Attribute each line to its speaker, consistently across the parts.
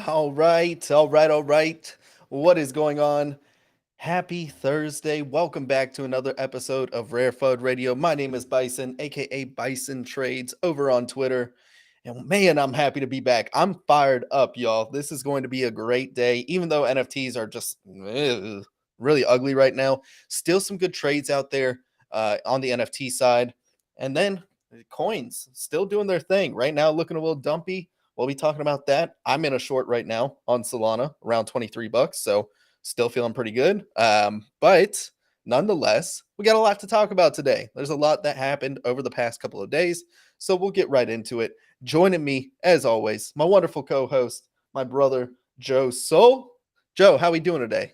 Speaker 1: All right, all right, all right. What is going on? Happy Thursday. Welcome back to another episode of RareFUD Radio. My name is Bison, aka Bison Trades, over on Twitter. And man, I'm happy to be back. I'm fired up, y'all. This is going to be a great day, even though NFTs are just really ugly right now. Still some good trades out there on the NFT side. And then coins still doing their thing right now, looking a little dumpy. We'll be talking about that. I'm in a short right now on Solana, around 23 bucks. So still feeling pretty good. But nonetheless, we got a lot to talk about today. There's a lot that happened over the past couple of days. So we'll get right into it. Joining me, as always, my wonderful co-host, my brother, JoeSol. Joe, how we doing today?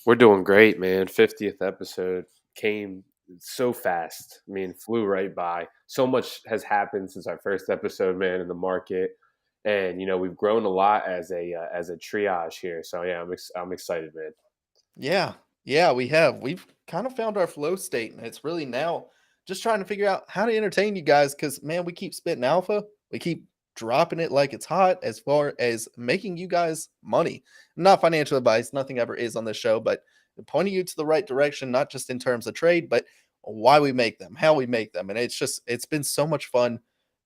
Speaker 2: We're doing great, man. 50th episode came so fast. I mean, flew right by. So much has happened since our first episode, man, in the market. And, we've grown a lot as a triage here. So, yeah, I'm excited, man.
Speaker 1: Yeah, we have. We've kind of found our flow state, and it's really now just trying to figure out how to entertain you guys because, man, we keep spitting alpha. We keep dropping it like it's hot as far as making you guys money. Not financial advice. Nothing ever is on this show, but pointing you to the right direction, not just in terms of trade, but why we make them, how we make them. And it's been so much fun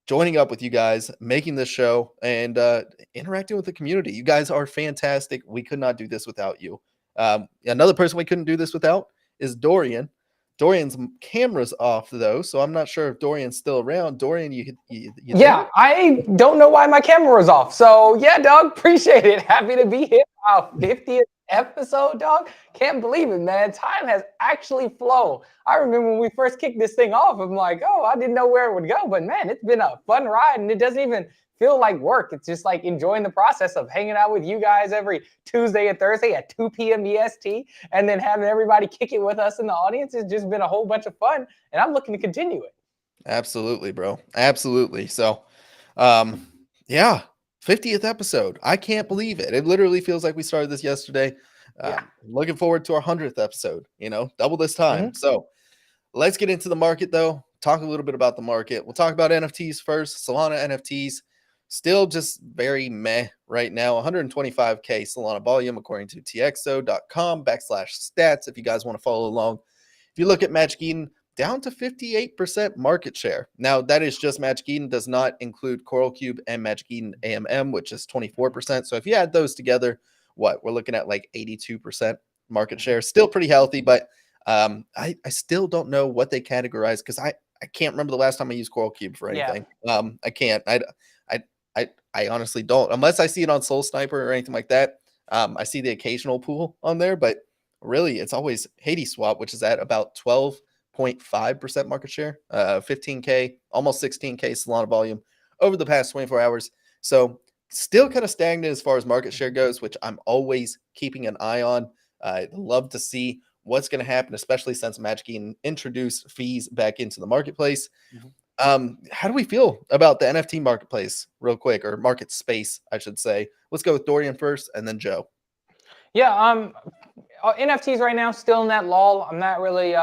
Speaker 1: joining up with you guys, making this show, and interacting with the community. You guys are fantastic. We could not do this without you. Another person we couldn't do this without is Dorian. Dorian's camera's off though, so I'm not sure if Dorian's still around. Dorian, you
Speaker 3: yeah, I don't know why my camera was off. So yeah, dog, appreciate it. Happy to be here. Our 50th episode, dog. Can't believe it, man. Time has actually flown. I remember when we first kicked this thing off, I'm like, oh, I didn't know where it would go, but man, it's been a fun ride, and it doesn't even feel like work. It's just like enjoying the process of hanging out with you guys every Tuesday and Thursday at 2 p.m. EST, and then having everybody kick it with us in the audience. It's just been a whole bunch of fun, and I'm looking to continue it.
Speaker 1: Absolutely, bro. Absolutely. So, yeah, 50th episode. I can't believe it. It literally feels like we started this yesterday.
Speaker 3: Yeah.
Speaker 1: Looking forward to our 100th episode, double this time. So let's get into the market, though. Talk a little bit about the market. We'll talk about NFTs first. Solana NFTs still just very meh right now. 125K Solana volume, according to txo.com/stats. If you guys want to follow along, if you look at Magic Eden, down to 58% market share. Now, that is just Magic Eden, does not include Coral Cube and Magic Eden AMM, which is 24%. So if you add those together, we're looking at like 82% market share. Still pretty healthy, but I still don't know what they categorize, because I can't remember the last time I used Coral Cube for anything. I can't. I honestly don't, unless I see it on Soul Sniper or anything like that. I see the occasional pool on there, but really it's always Hades Swap, which is at about 12.5% market share, 15K, almost 16K Solana volume over the past 24 hours. So still kind of stagnant as far as market share goes, which I'm always keeping an eye on. I'd love to see what's going to happen, especially since Magic Eden introduced fees back into the marketplace. How do we feel about the NFT marketplace real quick, or market space, I should say? Let's go with Dorian first and then Joe.
Speaker 3: Yeah, NFTs right now still in that lull. I'm not really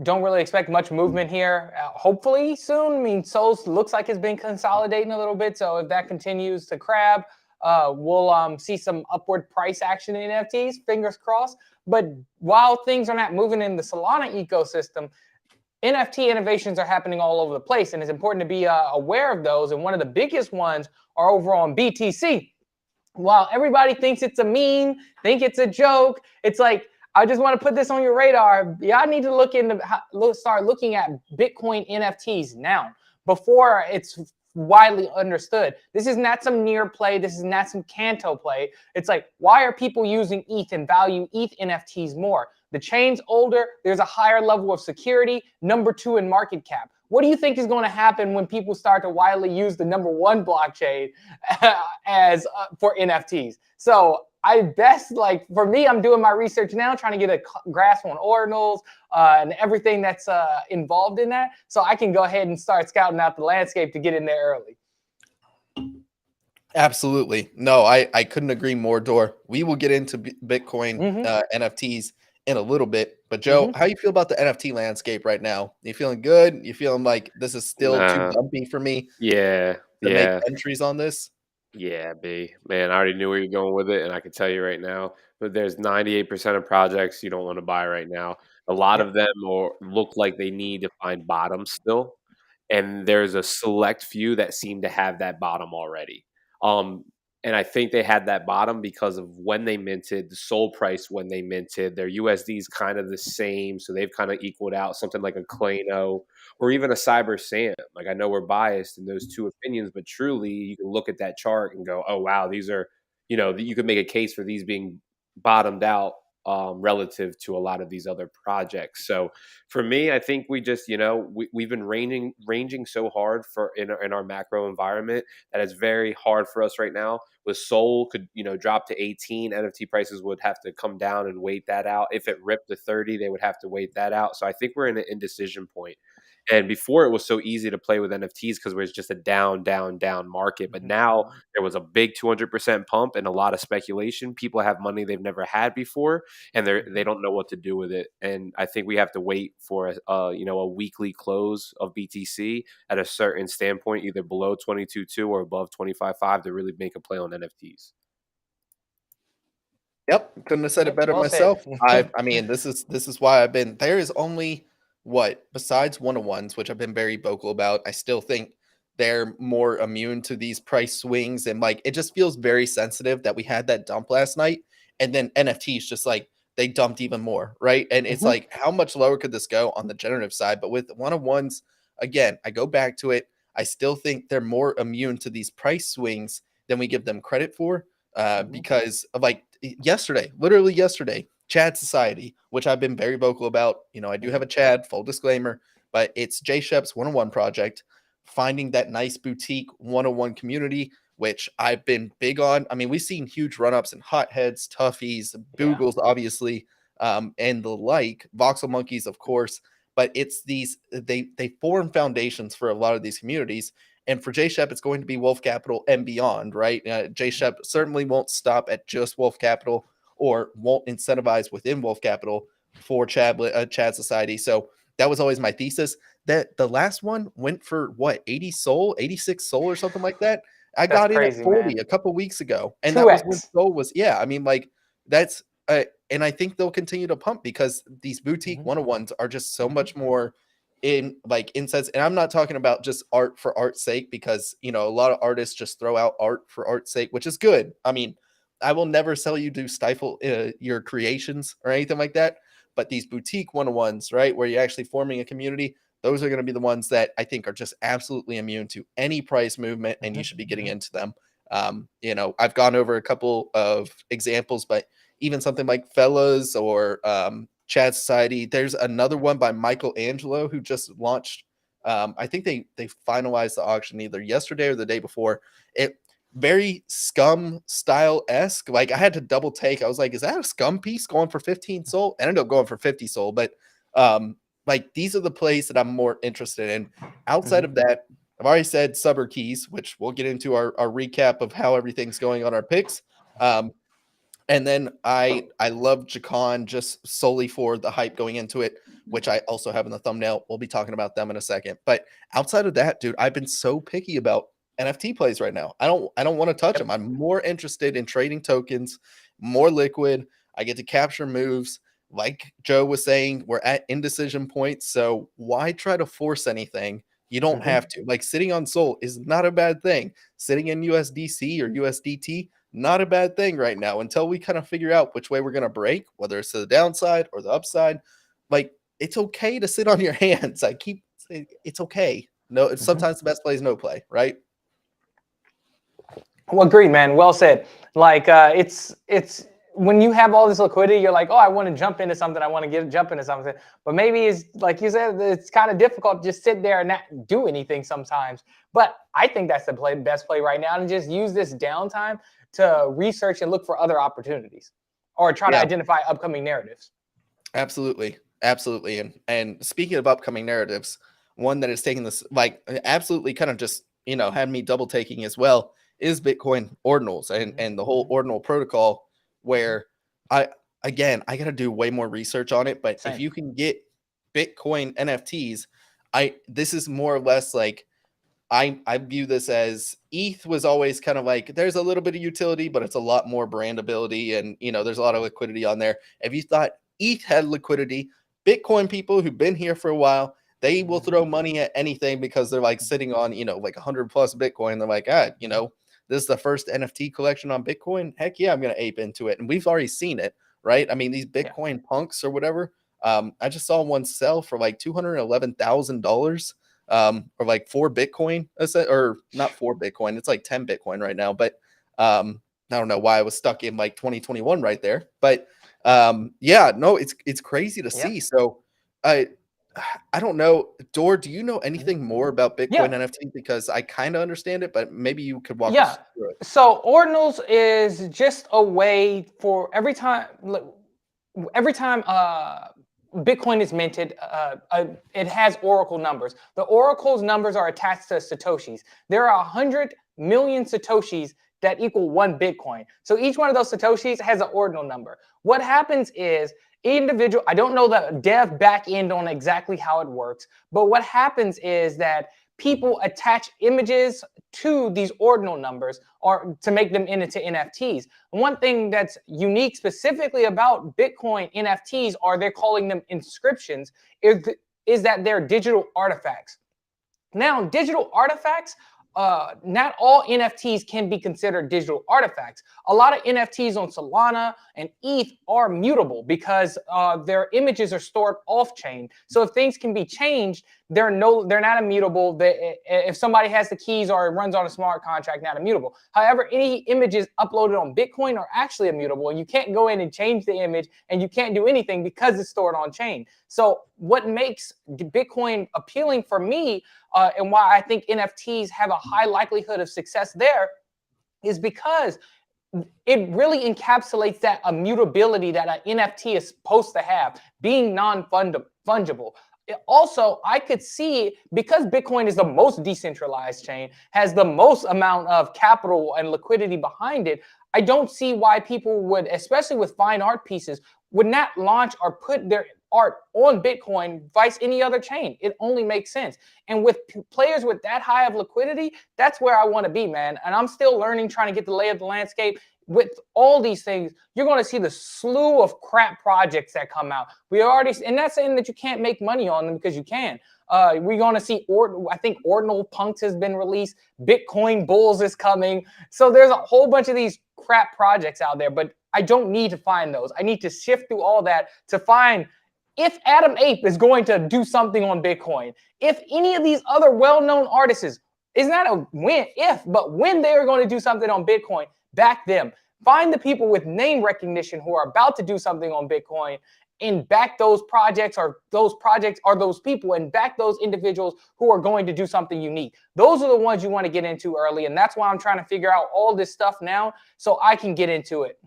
Speaker 3: don't really expect much movement here. Hopefully soon. I mean, Souls looks like it's been consolidating a little bit, so if that continues to crab, we'll see some upward price action in NFTs. Fingers crossed. But while things are not moving in the Solana ecosystem, NFT innovations are happening all over the place, and it's important to be aware of those. And one of the biggest ones are over on BTC. While everybody thinks it's a meme, think it's a joke, it's like, I just want to put this on your radar. Y'all need to start looking at Bitcoin NFTs now, before it's widely understood. This is not some near play. This is not some Canto play. It's like, why are people using ETH and value ETH NFTs more? The chain's older. There's a higher level of security. Number 2 in market cap. What do you think is going to happen when people start to widely use the number 1 blockchain as for NFTs? So for me, I'm doing my research now, trying to get a grasp on ordinals and everything that's involved in that, so I can go ahead and start scouting out the landscape to get in there early.
Speaker 1: Absolutely. No, I couldn't agree more, Dor. We will get into Bitcoin NFTs in a little bit. But Joe, how you feel about the NFT landscape right now? You feeling good? You feeling like this is still too bumpy for me?
Speaker 2: To
Speaker 1: make entries on this?
Speaker 2: Yeah, man, I already knew where you're going with it, and I can tell you right now, but there's 98% of projects you don't want to buy right now. A lot of them look like they need to find bottom still, and there's a select few that seem to have that bottom already. And I think they had that bottom because of when they minted, the SOL price when they minted. Their USD is kind of the same, so they've kind of equaled out something like a Klano or even a Cyber Sam. Like, I know we're biased in those two opinions, but truly you can look at that chart and go, oh, wow, these are, you could make a case for these being bottomed out relative to a lot of these other projects. So for me, I think we just, we've been ranging so hard in our macro environment that it's very hard for us right now. With Sol could, drop to 18, NFT prices would have to come down and wait that out. If it ripped to 30, they would have to wait that out. So I think we're in an indecision point. And before, it was so easy to play with NFTs because it was just a down market. But now there was a big 200% pump and a lot of speculation. People have money they've never had before, and they don't know what to do with it. And I think we have to wait for a weekly close of BTC at a certain standpoint, either below 22.2 or above 25.5, to really make a play on NFTs.
Speaker 1: Yep, couldn't have said it better myself. I mean, this is why there is only besides one-on-ones, which I've been very vocal about. I still think they're more immune to these price swings, and it just feels very sensitive that we had that dump last night, and then NFTs just they dumped even more, right? And it's how much lower could this go on the generative side? But with one-on-ones, again, I go back to it. I still think they're more immune to these price swings than we give them credit for, because of literally yesterday, Chad Society, which I've been very vocal about. I do have a Chad, full disclaimer, but it's Jay Shep's one-on-one project. finding that nice boutique one-on-one community, which I've been big on. I mean, we've seen huge run-ups in hotheads, toughies, boogles, obviously, and the like, voxel monkeys, of course. But it's these, they form foundations for a lot of these communities. And for J Shep, it's going to be Wolf Capital and beyond, right? J Shep certainly won't stop at just Wolf Capital, or won't incentivize within Wolf Capital for Chad Society. So that was always my thesis. That the last one went for what, 80 SOL, 86 SOL or something like that. I
Speaker 3: That's
Speaker 1: got in
Speaker 3: crazy,
Speaker 1: at 40
Speaker 3: man.
Speaker 1: a couple weeks ago, and
Speaker 3: 2x.
Speaker 1: that was when SOL was, yeah. I mean, like that's and I think they'll continue to pump because these boutique one-on-ones are just so much more in like insights. And I'm not talking about just art for art's sake, because a lot of artists just throw out art for art's sake, which is good. I mean, I will never sell you to stifle your creations or anything like that. But these boutique one-on-ones, right, where you're actually forming a community, those are going to be the ones that I think are just absolutely immune to any price movement, and you should be getting into them. I've gone over a couple of examples, but even something like Fellas or Chad Society, there's another one by Michelangelo who just launched. I think they finalized the auction either yesterday or the day before. It very Scum style-esque. Like, I had to double take. I was like, is that a Scum piece going for 15 SOL? Ended up going for 50 SOL. But like, these are the plays that I'm more interested in. Outside of that, I've already said Subber Keys, which we'll get into our recap of how everything's going on our picks. And then I love Jacon just solely for the hype going into it, which I also have in the thumbnail. We'll be talking about them in a second. But outside of that, dude, I've been so picky about NFT plays right now. I don't want to touch them. I'm more interested in trading tokens, more liquid. I get to capture moves. Like Joe was saying, we're at indecision points. So why try to force anything? You don't have to. Like, sitting on SOL is not a bad thing. Sitting in USDC or USDT, not a bad thing right now, until we kind of figure out which way we're going to break, whether it's to the downside or the upside. Like, it's okay to sit on your hands. I keep saying it's okay. No, it's sometimes the best play is no play, right?
Speaker 3: Well, agreed, man. Well said. Like, it's when you have all this liquidity, you're like, oh, I want to jump into something. I want to jump into something. But maybe it's like you said, it's kind of difficult to just sit there and not do anything sometimes. But I think that's the best play right now, and just use this downtime to research and look for other opportunities, or try to identify upcoming narratives.
Speaker 1: Absolutely. And speaking of upcoming narratives, one that is taking this, like, absolutely kind of just, had me double taking as well, is Bitcoin ordinals and the whole ordinal protocol, where I got to do way more research on it. But if you can get Bitcoin NFTs, this is more or less like, I view this as ETH was always kind of like, there's a little bit of utility, but it's a lot more brandability, and there's a lot of liquidity on there. If you thought ETH had liquidity, Bitcoin people who've been here for a while, they will throw money at anything because they're like sitting on like 100 plus Bitcoin. They're like, this is the first NFT collection on Bitcoin. Heck yeah, I'm gonna ape into it. And we've already seen it, right? I mean, these Bitcoin punks or whatever. I just saw one sell for like $211,000. Or like 4 Bitcoin, or not 4 Bitcoin. It's like 10 Bitcoin right now. But I don't know why I was stuck in like 2021 right there. But it's crazy to see. So I don't know. Dor, do you know anything more about Bitcoin NFT? Because I kind of understand it, but maybe you could walk us through it.
Speaker 3: So ordinals is just a way for every time Bitcoin is minted, it has Oracle numbers. The Oracle's numbers are attached to Satoshis. There are 100 million Satoshis that equal 1 Bitcoin. So each one of those Satoshis has an ordinal number. What happens is, I don't know the dev back end on exactly how it works, but what happens is that people attach images to these ordinal numbers, or to make them into NFTs. One thing that's unique specifically about Bitcoin NFTs, or they're calling them inscriptions, is that they're digital artifacts. Now, digital artifacts, not all NFTs can be considered digital artifacts. A lot of NFTs on Solana and ETH are mutable because their images are stored off-chain. So if things can be changed, they're not immutable. If somebody has the keys or it runs on a smart contract, not immutable. However, any images uploaded on Bitcoin are actually immutable, and you can't go in and change the image, and you can't do anything because it's stored on chain. So what makes Bitcoin appealing for me and why I think NFTs have a high likelihood of success there is because it really encapsulates that immutability that an NFT is supposed to have, being non-fungible. Also, I could see, because Bitcoin is the most decentralized chain, has the most amount of capital and liquidity behind it, I don't see why people would, especially with fine art pieces, would not launch or put their art on Bitcoin vice any other chain. It only makes sense. And with players with that high of liquidity, that's where I want to be, man. And I'm still learning, trying to get the lay of the landscape. With all these things, you're going to see the slew of crap projects that come out. We already, and that's saying that you can't make money on them, because you can. We're going to see, I think Ordinal Punks has been released. Bitcoin Bulls is coming. So there's a whole bunch of these crap projects out there, but I don't need to find those. I need to sift through all that to find if Adam Ape is going to do something on Bitcoin, if any of these other well-known artists, is not a when, if, but when they are going to do something on Bitcoin, back them. Find the people with name recognition who are about to do something on Bitcoin and back those projects, or those projects are those people, and back those individuals who are going to do something unique. Those are the ones you want to get into early. And that's why I'm trying to figure out all this stuff now so I can get into it.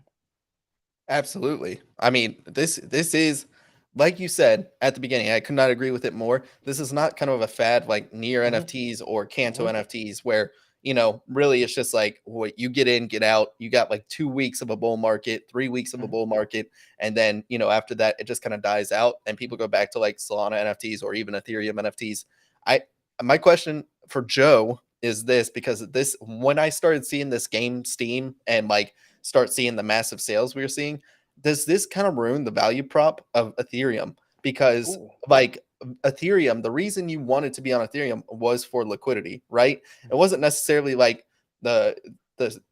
Speaker 1: Absolutely. I mean, this is, like you said at the beginning, I could not agree with it more. This is not kind of a fad like near NFTs or Canto NFTs, where, you know, really it's just like what you get in, get out. You got like 2 weeks of a bull market, 3 weeks of a bull market. And then, you know, after that, it just kind of dies out and people go back to like Solana NFTs or even Ethereum NFTs. My question for Joe is this, because this, when I started seeing this game Steam and like start seeing the massive sales we were seeing, does this kind of ruin the value prop of Ethereum? Because like Ethereum, the reason you wanted to be on Ethereum was for liquidity, right? It wasn't necessarily like the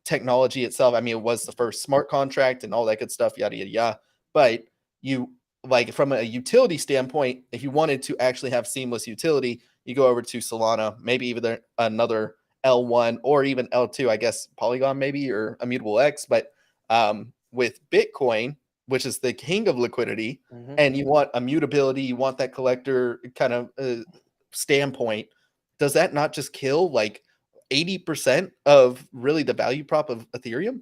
Speaker 1: technology itself. I mean, it was the first smart contract and all that good stuff, yada yada yada. But you, like, from a utility standpoint, if you wanted to actually have seamless utility, you go over to Solana, maybe even another L1 or even L2, I guess Polygon maybe, or Immutable X. But with Bitcoin, which is the king of liquidity, and you want immutability, you want that collector kind of standpoint, does that not just kill like 80% of really the value prop of Ethereum?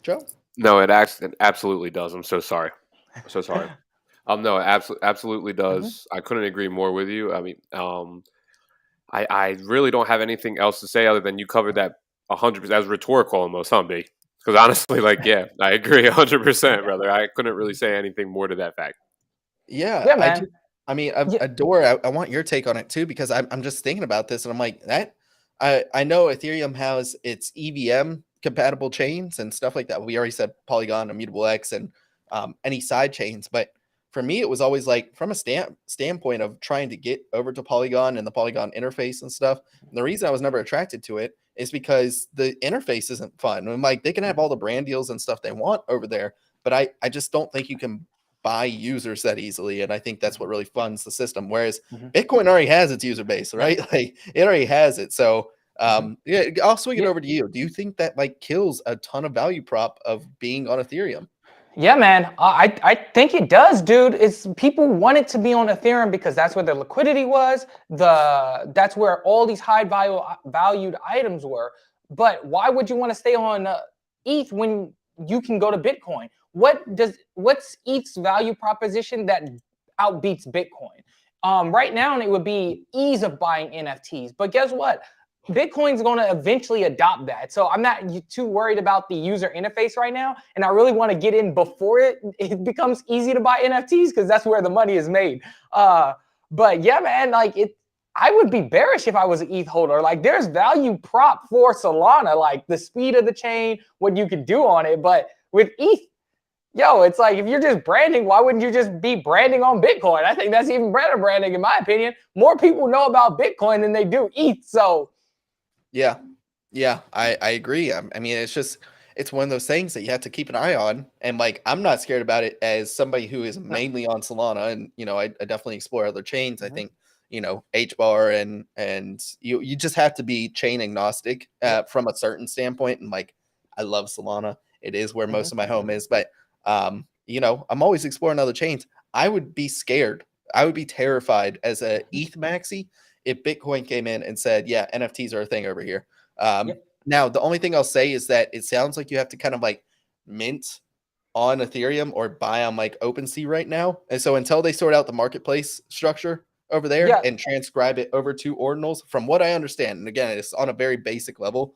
Speaker 1: Joe?
Speaker 2: No, it absolutely does. I'm so sorry. No, it absolutely does. I couldn't agree more with you. I mean, I really don't have anything else to say other than you covered that 100%. That was rhetorical almost, huh, B? Because honestly, like, yeah, I agree 100%, brother. I couldn't really say anything more to that fact.
Speaker 1: Yeah, man. Adore, I want your take on it too, because I'm just thinking about this and I'm like, that I know Ethereum has its EVM compatible chains and stuff like that. We already said Polygon, Immutable X, and any side chains. But for me, it was always like, from a standpoint of trying to get over to Polygon and the Polygon interface and stuff. And the reason I was never attracted to it is because the interface isn't fun. I'm like, they can have all the brand deals and stuff they want over there, but I just don't think you can buy users that easily. And I think that's what really funds the system. Whereas Bitcoin already has its user base, right? Like, it already has it. So yeah, I'll swing it over to you. Do you think that like kills a ton of value prop of being on Ethereum?
Speaker 3: Yeah, man. I think it does, dude. It's people wanted to be on Ethereum because that's where the liquidity was. That's where all these high valued items were. But why would you want to stay on ETH when you can go to Bitcoin? What's ETH's value proposition that outbeats Bitcoin? Right now, it would be ease of buying NFTs. But guess what? Bitcoin's going to eventually adopt that. So I'm not too worried about the user interface right now. And I really want to get in before it becomes easy to buy NFTs, because that's where the money is made. But yeah, man, like I would be bearish if I was an ETH holder. Like, there's value prop for Solana, like the speed of the chain, what you could do on it. But with ETH, yo, it's like, if you're just branding, why wouldn't you just be branding on Bitcoin? I think that's even better branding, in my opinion. More people know about Bitcoin than they do ETH. So
Speaker 1: yeah, I agree. I mean, it's one of those things that you have to keep an eye on. And like, I'm not scared about it as somebody who is mainly on Solana, and you know, I definitely explore other chains. I think, you know, HBAR and you just have to be chain agnostic from a certain standpoint. And like, I love Solana. It is where most of my home is, but you know, I'm always exploring other chains. I would be scared I would be terrified as a ETH maxi if Bitcoin came in and said, yeah, NFTs are a thing over here.
Speaker 3: Yep.
Speaker 1: Now, the only thing I'll say is that it sounds like you have to kind of like mint on Ethereum or buy on like OpenSea right now. And so until they sort out the marketplace structure over there
Speaker 3: Yeah.
Speaker 1: and transcribe it over to ordinals, from what I understand, and again, it's on a very basic level,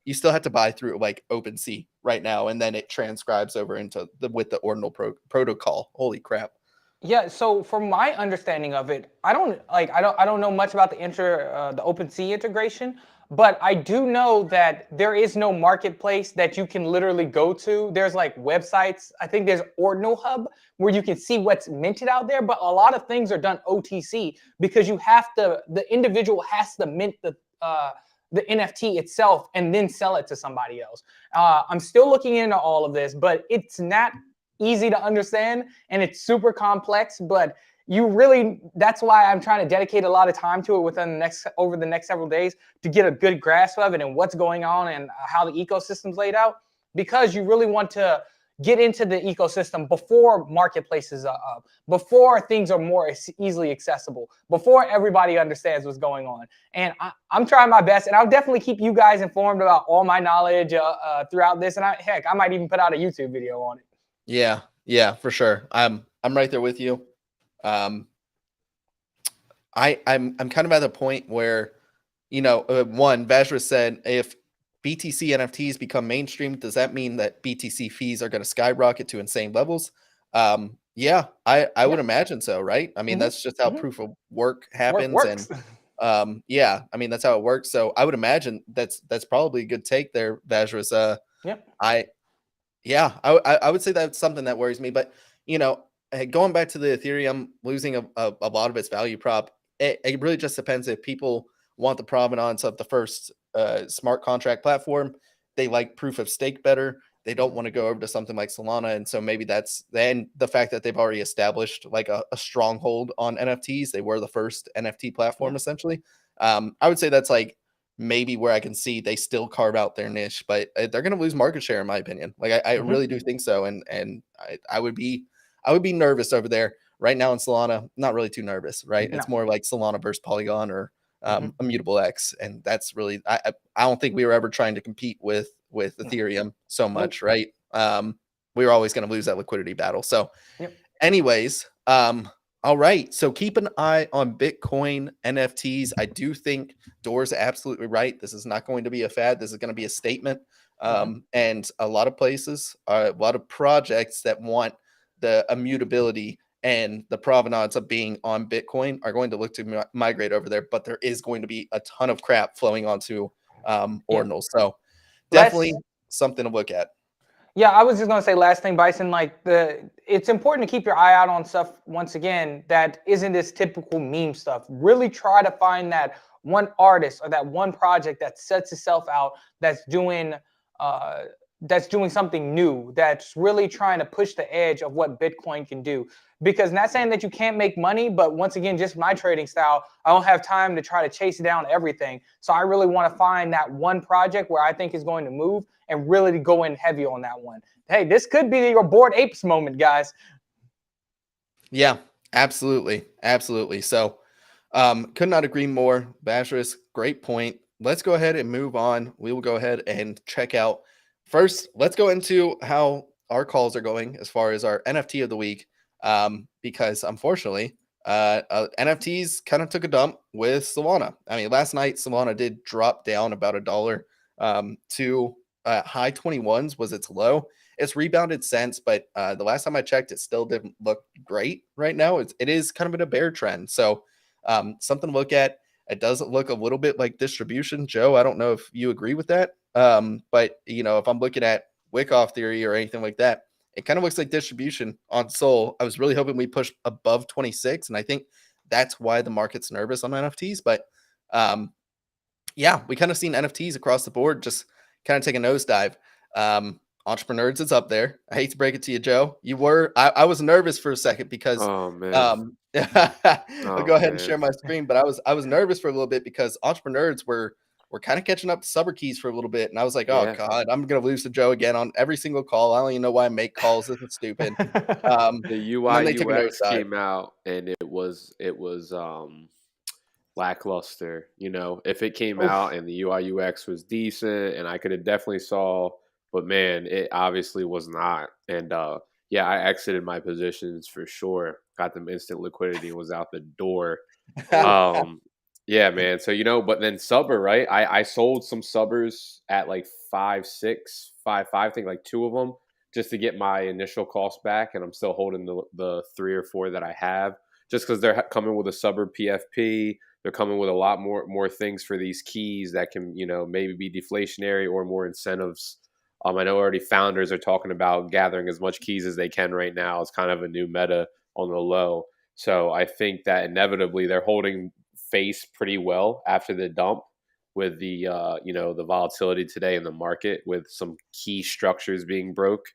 Speaker 1: you still have to buy through like OpenSea right now, and then it transcribes over into with the ordinal protocol. Holy crap.
Speaker 3: Yeah, so from my understanding of it, I don't know much about the OpenSea integration, but I do know that there is no marketplace that you can literally go to. There's like websites. I think there's Ordinal Hub where you can see what's minted out there, but a lot of things are done OTC because the individual has to mint the NFT itself and then sell it to somebody else. I'm still looking into all of this, but it's not easy to understand and it's super complex, but that's why I'm trying to dedicate a lot of time to it over the next several days to get a good grasp of it and what's going on and how the ecosystem's laid out, because you really want to get into the ecosystem before marketplaces are up, before things are more easily accessible, before everybody understands what's going on. And I'm trying my best, and I'll definitely keep you guys informed about all my knowledge throughout this. And I might even put out a YouTube video on it.
Speaker 1: Yeah, for sure. I'm right there with you. I'm kind of at the point where, one, Vajra said, if BTC NFTs become mainstream, does that mean that BTC fees are going to skyrocket to insane levels? Yeah, I would imagine so, right? I mean, that's just how proof of work happens.
Speaker 3: Works.
Speaker 1: And yeah, I mean, that's how it works. So I would imagine that's probably a good take there, Vajra's.
Speaker 3: Yep.
Speaker 1: I would say that's something that worries me. But, going back to the Ethereum losing a lot of its value prop, it really just depends if people want the provenance of the first smart contract platform. They like proof of stake better. They don't want to go over to something like Solana. And so maybe that's then the fact that they've already established like a stronghold on NFTs. They were the first NFT platform, essentially. I would say that's like maybe where I can see they still carve out their niche, but they're going to lose market share in my opinion. Like I really do think so. And I would be nervous over there right now in Solana. Not really too nervous, right? No. It's more like Solana versus Polygon or Immutable X. And that's really, I don't think we were ever trying to compete with Ethereum so much, right? We were always going to lose that liquidity battle. So anyways, all right. So keep an eye on Bitcoin NFTs. I do think Door's absolutely right. This is not going to be a fad. This is going to be a statement. And a lot of places, a lot of projects that want the immutability and the provenance of being on Bitcoin are going to look to migrate over there. But there is going to be a ton of crap flowing onto ordinals. So definitely something to look at.
Speaker 3: Yeah, I was just gonna say last thing, Bison. It's important to keep your eye out on stuff once again that isn't this typical meme stuff. Really try to find that one artist or that one project that sets itself out, that's doing something new, that's really trying to push the edge of what Bitcoin can do. Because not saying that you can't make money, but once again, just my trading style, I don't have time to try to chase down everything. So I really want to find that one project where I think is going to move and really go in heavy on that one. Hey, this could be your Bored Apes moment, guys.
Speaker 1: Yeah, absolutely. Absolutely. So could not agree more. Basharus, great point. Let's go ahead and move on. We will go ahead and check out. First, let's go into how our calls are going as far as our NFT of the week. Because unfortunately, NFTs kind of took a dump with Solana. I mean, last night Solana did drop down about $1 to high 21s was its low. It's rebounded since, but the last time I checked, it still didn't look great right now. It is kind of in a bear trend. So something to look at. It doesn't look a little bit like distribution. Joe, I don't know if you agree with that. But if I'm looking at Wyckoff theory or anything like that, it kind of looks like distribution on Sol. I was really hoping we push above 26, and I think that's why the market's nervous on NFTs. But we kind of seen NFTs across the board just kind of take a nosedive. Entrepreneurs is up there. I hate to break it to you, Joe. You were. I was nervous for a second because I'll go ahead and share my screen. But I was nervous for a little bit because Entrepreneurs were we're kind of catching up to Subber keys for a little bit. And I was like, oh
Speaker 2: Yeah.
Speaker 1: God, I'm going to lose to Joe again on every single call. I don't even know why I make calls. This is stupid.
Speaker 2: The
Speaker 1: And
Speaker 2: UI
Speaker 1: then they took a
Speaker 2: UX
Speaker 1: nosedive.
Speaker 2: came out and it was lackluster. If it came out and the UI UX was decent and I could have definitely saw, but man, it obviously was not. And yeah, I exited my positions for sure. Got them instant liquidity and was out the door. Yeah, man. So but then Subber, right? I sold some Subbers at like 5.6, 5.5, I think like 2 of them just to get my initial cost back, and I'm still holding the 3 or 4 that I have just because they're coming with a Subber PFP. They're coming with a lot more things for these keys that can maybe be deflationary or more incentives. I know already founders are talking about gathering as much keys as they can right now. It's kind of a new meta on the low. So I think that inevitably they're holding face pretty well after the dump with the the volatility today in the market with some key structures being broke.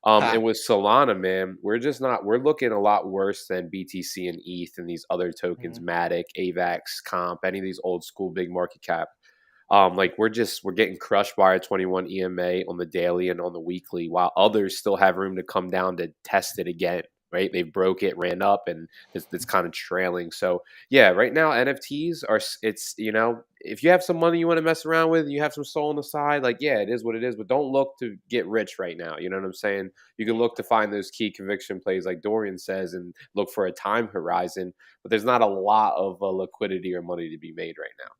Speaker 2: And with Solana, man, we're looking a lot worse than BTC and ETH and these other tokens, Matic, AVAX, Comp, any of these old school big market cap. Like we're getting crushed by our 21 EMA on the daily and on the weekly, while others still have room to come down to test it again. Right, they broke it, ran up, and it's kind of trailing. So yeah, right now NFTs are if you have some money you want to mess around with, you have some soul on the side, like yeah, it is what it is. But don't look to get rich right now. You know what I'm saying? You can look to find those key conviction plays, like Dorian says, and look for a time horizon. But there's not a lot of liquidity or money to be made right now.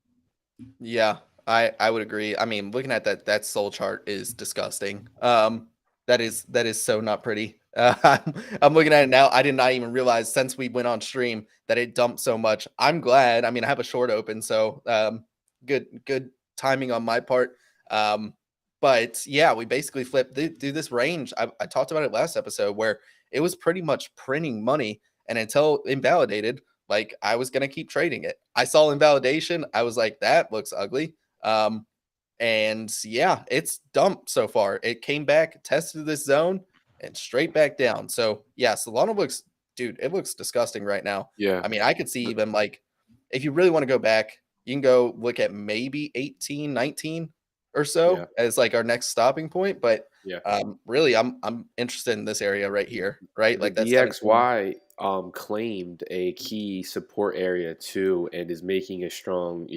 Speaker 1: Yeah, I would agree. I mean, looking at that soul chart is disgusting. That is so not pretty. I'm looking at it now. I did not even realize since we went on stream that it dumped so much. I'm glad. I mean, I have a short open, so good timing on my part. But yeah, we basically flipped through this range. I talked about it last episode where it was pretty much printing money, and until invalidated, like I was gonna keep trading it. I saw invalidation. I was like, that looks ugly. And yeah, it's dumped so far. It came back, tested this zone, and straight back down. So yeah, Solana looks, dude, it looks disgusting right now.
Speaker 2: Yeah,
Speaker 1: I mean, I could see even like, if you really want to go back, you can go look at maybe 18, 19 or so as like our next stopping point. But really, I'm interested in this area right here, right? Like that's
Speaker 2: DXY claimed a key support area too, and is making a strong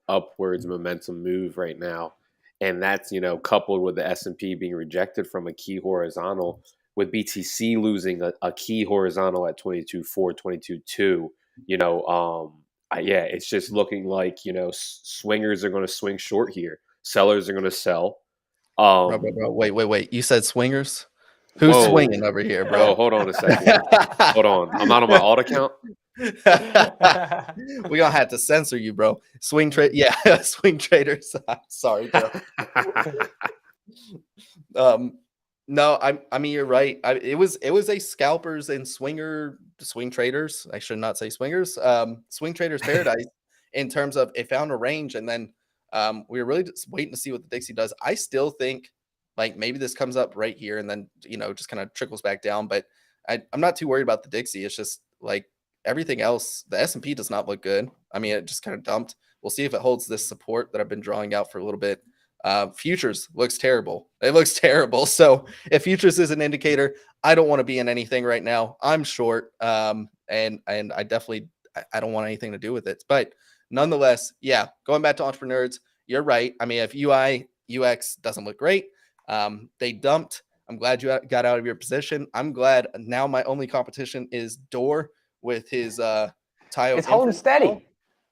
Speaker 2: upwards momentum move right now, and that's coupled with the S&P being rejected from a key horizontal, with BTC losing a key horizontal at 22.4, 22.2. Yeah, it's just looking like swingers are going to swing short here. Sellers are going to sell.
Speaker 1: bro, wait. You said swingers? Who's swinging over here, bro?
Speaker 2: Oh, hold on a second. Hold on. I'm not on my alt account.
Speaker 1: We're gonna have to censor you, bro. Swing trade, yeah, swing traders. Sorry, bro. No, I mean you're right. It was a scalpers and swing traders. I should not say swingers. Swing traders paradise in terms of it found a range, and then we were really just waiting to see what the Dixie does. I still think like maybe this comes up right here and then just kind of trickles back down. But I'm not too worried about the Dixie. It's just like everything else. The S&P does not look good. I mean, it just kind of dumped. We'll see if it holds this support that I've been drawing out for a little bit. Futures looks terrible. It looks terrible. So if futures is an indicator, I don't want to be in anything right now. I'm short. And I definitely I don't want anything to do with it. But nonetheless, yeah, going back to entrepreneurs, you're right. I mean, if UI UX doesn't look great, they dumped. I'm glad you got out of your position. I'm glad now my only competition is Door with his Tile.
Speaker 3: It's holding steady.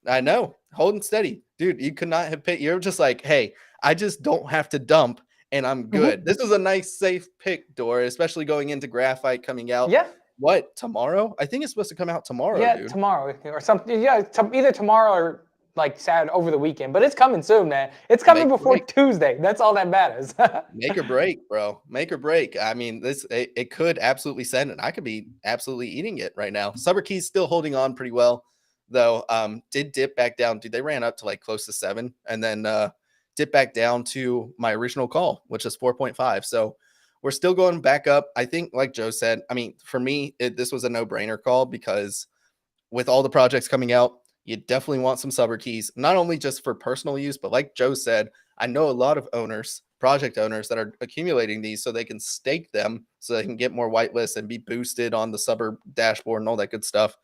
Speaker 1: I know, holding steady. Dude, you could not have picked. You're just like, hey, I just don't have to dump and I'm good. This is a nice, safe pick, Door, especially going into Graphite coming out.
Speaker 3: Yeah.
Speaker 1: What, tomorrow? I think it's supposed to come out tomorrow,
Speaker 3: yeah,
Speaker 1: dude.
Speaker 3: Tomorrow or something. Yeah, either tomorrow or like Saturday over the weekend. But it's coming soon, man. It's coming before Tuesday. That's all that matters.
Speaker 1: Make or break, bro. Make or break. I mean, it could absolutely send it. I could be absolutely eating it right now. Subber Key's still holding on pretty well, though. Did dip back down. Dude, they ran up to like close to 7 and then dip back down to my original call, which is 4.5. So we're still going back up. I think, like Joe said, I mean, for me, this was a no-brainer call because with all the projects coming out, you definitely want some subber keys, not only just for personal use, but like Joe said, I know a lot of owners, project owners that are accumulating these so they can stake them so they can get more whitelists and be boosted on the subber dashboard and all that good stuff.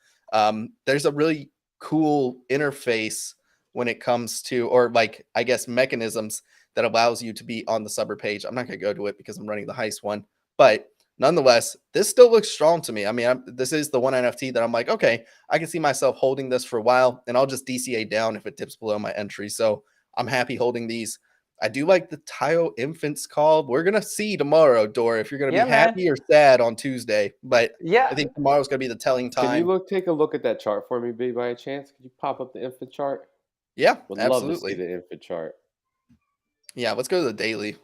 Speaker 1: There's a really cool interface when it comes to, or like, I guess, mechanisms that allows you to be on the subber page. I'm not going to go to it because I'm running the heist one, but nonetheless, this still looks strong to me. I mean, this is the one NFT that I'm like, okay, I can see myself holding this for a while, and I'll just DCA down if it dips below my entry. So I'm happy holding these. I do like the Tayo Infants call. We're going to see tomorrow, Dor, if you're going to
Speaker 3: Yeah,
Speaker 1: be
Speaker 3: man.
Speaker 1: happy or sad on Tuesday. But
Speaker 3: Yeah.
Speaker 1: I think tomorrow's going to be the telling
Speaker 2: Can you
Speaker 1: time.
Speaker 2: take a look at that chart for me, B, by a chance? Could you pop up the infant chart?
Speaker 1: Yeah,
Speaker 2: Would love to see
Speaker 1: absolutely.
Speaker 2: the infant chart.
Speaker 1: Yeah, let's go to the daily,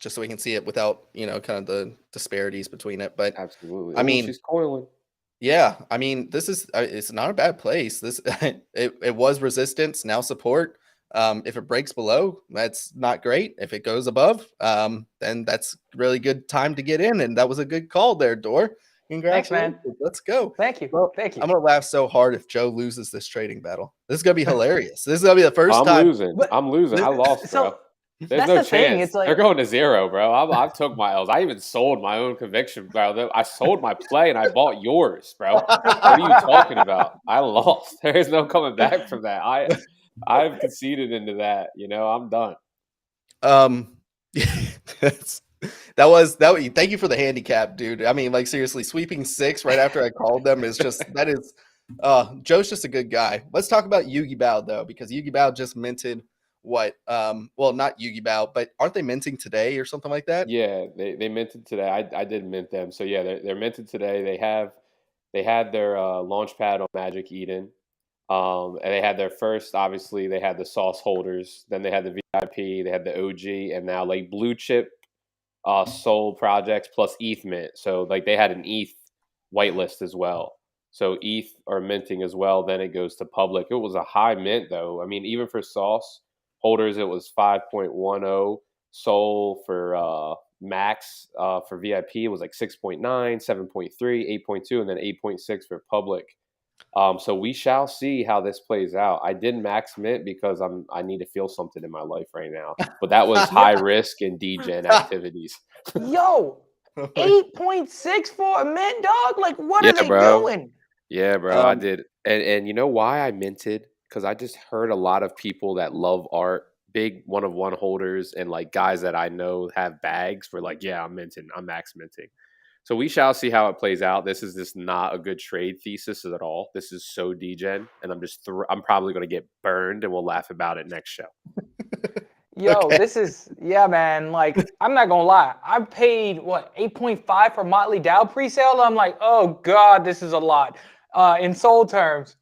Speaker 1: just so we can see it without, kind of the disparities between it. But
Speaker 2: Absolutely.
Speaker 1: I
Speaker 2: Ooh,
Speaker 1: mean,
Speaker 2: she's coiling.
Speaker 1: yeah, I mean, this is it's not a bad place. This it was resistance, now support. If it breaks below, that's not great. If it goes above, then that's really good time to get in. And that was a good call there, Dor.
Speaker 3: Thanks, man.
Speaker 1: Congratulations. Let's go.
Speaker 3: Thank you.
Speaker 1: Well,
Speaker 3: Thank you.
Speaker 1: I'm gonna laugh so hard if Joe loses this trading battle. This is gonna be hilarious. This is gonna be the first
Speaker 2: I'm
Speaker 1: time.
Speaker 2: losing.
Speaker 3: But-
Speaker 2: I'm losing. I lost,
Speaker 3: So
Speaker 2: bro. There's
Speaker 3: that's
Speaker 2: no
Speaker 3: the thing.
Speaker 2: chance.
Speaker 3: It's like
Speaker 2: They're going to zero, bro. I took my L's. I even sold my own conviction, bro. I sold my play and I bought yours, bro. What are you talking about? I lost. There is no coming back from that. I've conceded into that. I'm done.
Speaker 1: That was. Thank you for the handicap, dude. I mean, like, seriously, sweeping 6 right after I called them is just that is. Joe's just a good guy. Let's talk about Yugi Bao though, because Yugi Bao just minted what? Well, not Yugi Bao, but aren't they minting today or something like that?
Speaker 2: Yeah, they minted today. I did mint them. So yeah, they're minted today. They had their launch pad on Magic Eden. And they had their first, obviously, they had the sauce holders. Then they had the VIP, they had the OG, and now like blue chip Sol projects plus ETH mint. So like they had an ETH whitelist as well. So ETH are minting as well. Then it goes to public. It was a high mint though. I mean, even for sauce holders, it was 5.10. Sol for max for VIP, it was like 6.9, 7.3, 8.2, and then 8.6 for public. So we shall see how this plays out. I did max mint because I need to feel something in my life right now. But that was high risk and degen activities.
Speaker 3: Yo, 8.6 for a mint, dog? Like, what
Speaker 2: Yeah,
Speaker 3: are they
Speaker 2: bro.
Speaker 3: doing?
Speaker 2: Yeah, bro, I did. And you know why I minted? Because I just heard a lot of people that love art, big one-of-one holders, and like guys that I know have bags for like, yeah, I'm minting, I'm max minting. So we shall see how it plays out. This is just not a good trade thesis at all. This is so degen, and I'm probably going to get burned, and we'll laugh about it next show.
Speaker 3: Yo,
Speaker 1: Okay.
Speaker 3: this is, yeah, man. Like, I'm not gonna lie. I paid what 8.5 for Motley Dow presale. I'm like, oh god, this is a lot in Sol terms.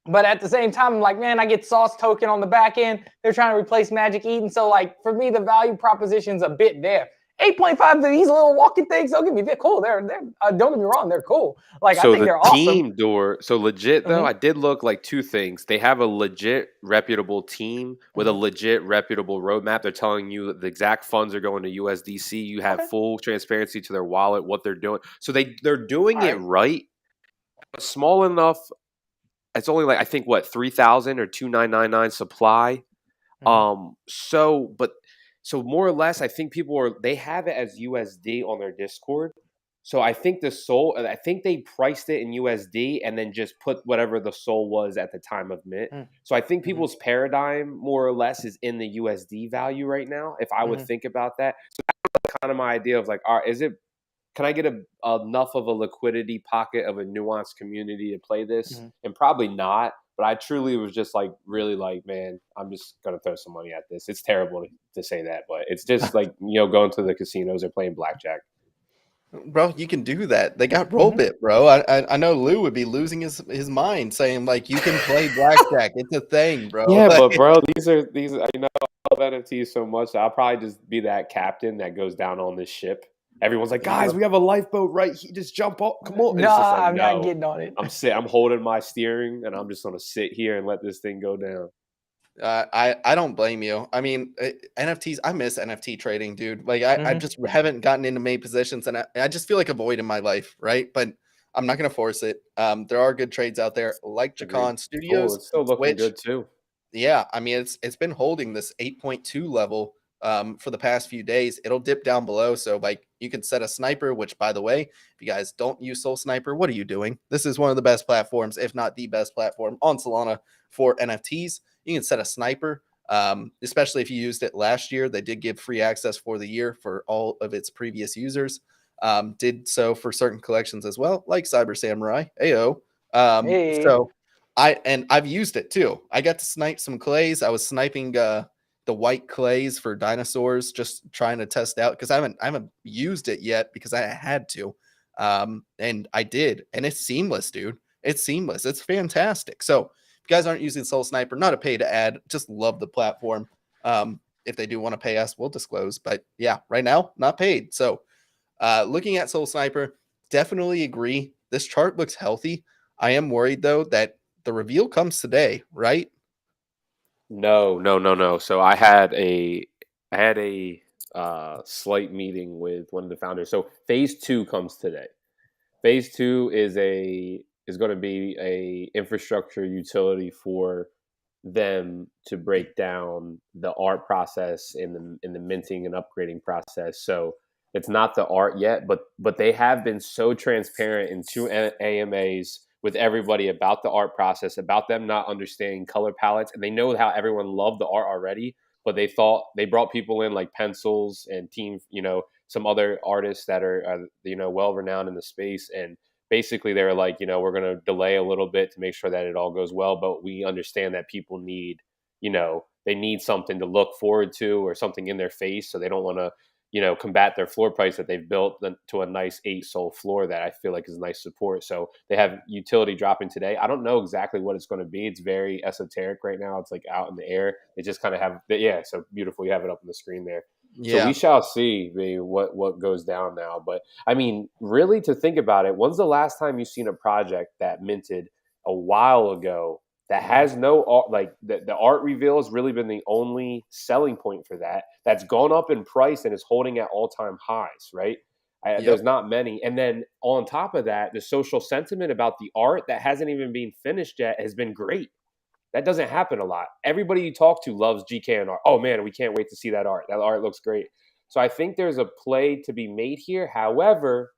Speaker 3: But at the same time, I'm like, man, I get Sauce token on the back end. They're trying to replace Magic Eden, so like for me, the value proposition's a bit there. 8.5 for these little walking things. Don't get me cool. They're don't get me wrong. They're cool. Like
Speaker 2: So
Speaker 3: I think
Speaker 2: the
Speaker 3: they're awesome.
Speaker 2: team door. So legit though,
Speaker 3: Mhm.
Speaker 2: I did look like two things. They have a legit reputable team with a legit reputable roadmap. They're telling you that the exact funds are going to USDC. You have
Speaker 3: Okay.
Speaker 2: full transparency to their wallet, what they're doing. So they're doing
Speaker 3: All
Speaker 2: it right. Small enough. It's only like I think what 3,000 or 2,999 supply. So more or less, I think they have it as USD on their Discord. So I think I think they priced it in USD and then just put whatever the Sol was at the time of mint. So I think people's paradigm more or less is in the USD value right now. If I would think about that, so that's kind of my idea of like, all right, can I get enough of a liquidity pocket of a nuanced community to play this? And probably not. But I truly was just like, really like, man, I'm just going to throw some money at this. It's terrible to say that, but it's just like, going to the casinos or playing blackjack.
Speaker 1: Bro, you can do that. They got Rollbit, bro. I know Lou would be losing his mind saying like you can play blackjack. It's a thing, bro.
Speaker 2: Yeah,
Speaker 1: Like,
Speaker 2: but bro, these are I love NFTs so much. I'll probably just be that captain that goes down on this ship. Everyone's like, guys, we have a lifeboat right here. Just jump up. Come on.
Speaker 3: No, I'm not getting on it.
Speaker 2: I'm holding my steering and I'm just gonna sit here and let this thing go down.
Speaker 1: I don't blame you. I mean, NFTs, I miss NFT trading, dude. Like I just haven't gotten into many positions and I just feel like a void in my life, right? But I'm not going to force it. There are good trades out there like
Speaker 2: Agreed.
Speaker 1: Chacon
Speaker 2: Oh,
Speaker 1: Studios,
Speaker 2: it's still looking
Speaker 1: which,
Speaker 2: good too.
Speaker 1: yeah, I mean, it's been holding this 8.2 level for the past few days. It'll dip down below. So like you can set a sniper, which by the way, if you guys don't use Soul Sniper, what are you doing? This is one of the best platforms, if not the best platform on Solana for NFTs. You can set a sniper, especially if you used it last year. They did give free access for the year for all of its previous users. Did so for certain collections as well, like Cyber Samurai. Ayo.
Speaker 3: Hey.
Speaker 1: So I've used it too. I got to snipe some clays. I was sniping the white clays for dinosaurs, just trying to test out because I haven't used it yet because I had to. And I did, and it's seamless, dude. It's seamless. It's fantastic. So if you guys aren't using Soul Sniper, not a pay to add, just love the platform. If they do want to pay us, we'll disclose. But yeah, right now, not paid. So looking at Soul Sniper, definitely agree. This chart looks healthy. I am worried though that the reveal comes today, right?
Speaker 2: No. So I had a slight meeting with one of the founders. So phase 2 comes today. Phase 2 is going to be a infrastructure utility for them to break down the art process in the minting and upgrading process. So it's not the art yet, but they have been so transparent in 2 AMAs with everybody about the art process, about them not understanding color palettes, and they know how everyone loved the art already. But they thought they brought people in like Pencils and Team, some other artists that are well renowned in the space, and basically they were like, we're going to delay a little bit to make sure that it all goes well, but we understand that people need, they need something to look forward to or something in their face, so they don't want to combat their floor price that they've built to a nice 8 sol floor that I feel like is nice support. So they have utility dropping today. I don't know exactly what it's going to be. It's very esoteric right now. It's like out in the air. They just kind of have so beautiful. You have it up on the screen there. So we shall see what goes down now. But I mean, really, to think about it, when's the last time you've seen a project that minted a while ago that has no art? Like the art reveal has really been the only selling point for that. That's gone up in price and is holding at all-time highs, right? There's not many. And then on top of that, the social sentiment about the art that hasn't even been finished yet has been great. That doesn't happen a lot. Everybody you talk to loves GK and art. Oh man, we can't wait to see that art. That art looks great. So I think there's a play to be made here. However,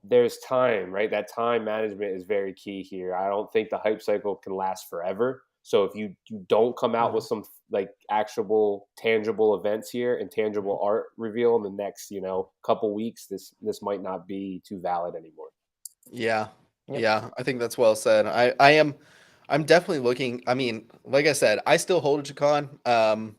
Speaker 2: there's time, right? That time management is very key here. I don't think the hype cycle can last forever. So if you don't come out with some like actual tangible events here and tangible art reveal in the next, couple weeks, this might not be too valid anymore.
Speaker 1: Yeah. Yep. Yeah, I think that's well said. I'm definitely looking. I mean, like I said, I still hold a Chacon. I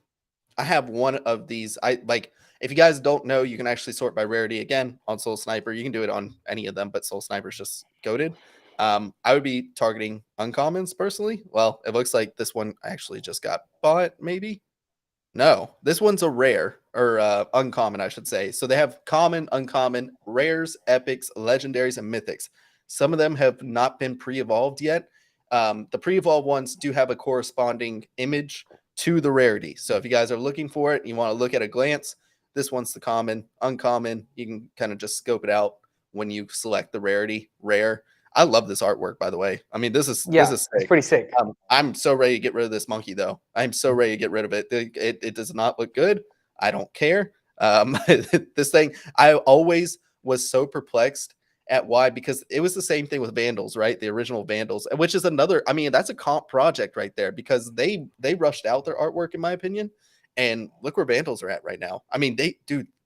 Speaker 1: have one of these. If you guys don't know, you can actually sort by rarity again on Soul Sniper. You can do it on any of them, but Soul Sniper's just goated. I would be targeting uncommons personally. Well, it looks like this one actually just got bought, maybe. No, this one's a rare or uncommon, I should say. So they have common, uncommon, rares, epics, legendaries, and mythics. Some of them have not been pre-evolved yet. The pre-evolved ones do have a corresponding image to the rarity. So if you guys are looking for it, you want to look at a glance, this one's the common. Uncommon, you can kind of just scope it out when you select the rarity. Rare. I love this artwork, by the way. I mean, this is sick.
Speaker 3: It's pretty sick.
Speaker 1: I'm so ready to get rid of this monkey, though. I'm so ready to get rid of it. It does not look good. I don't care. This thing, I always was so perplexed at why, because it was the same thing with Vandals, right? The original Vandals, which is another, I mean, that's a comp project right there, because they rushed out their artwork, in my opinion. And look where Vandals are at right now. I mean,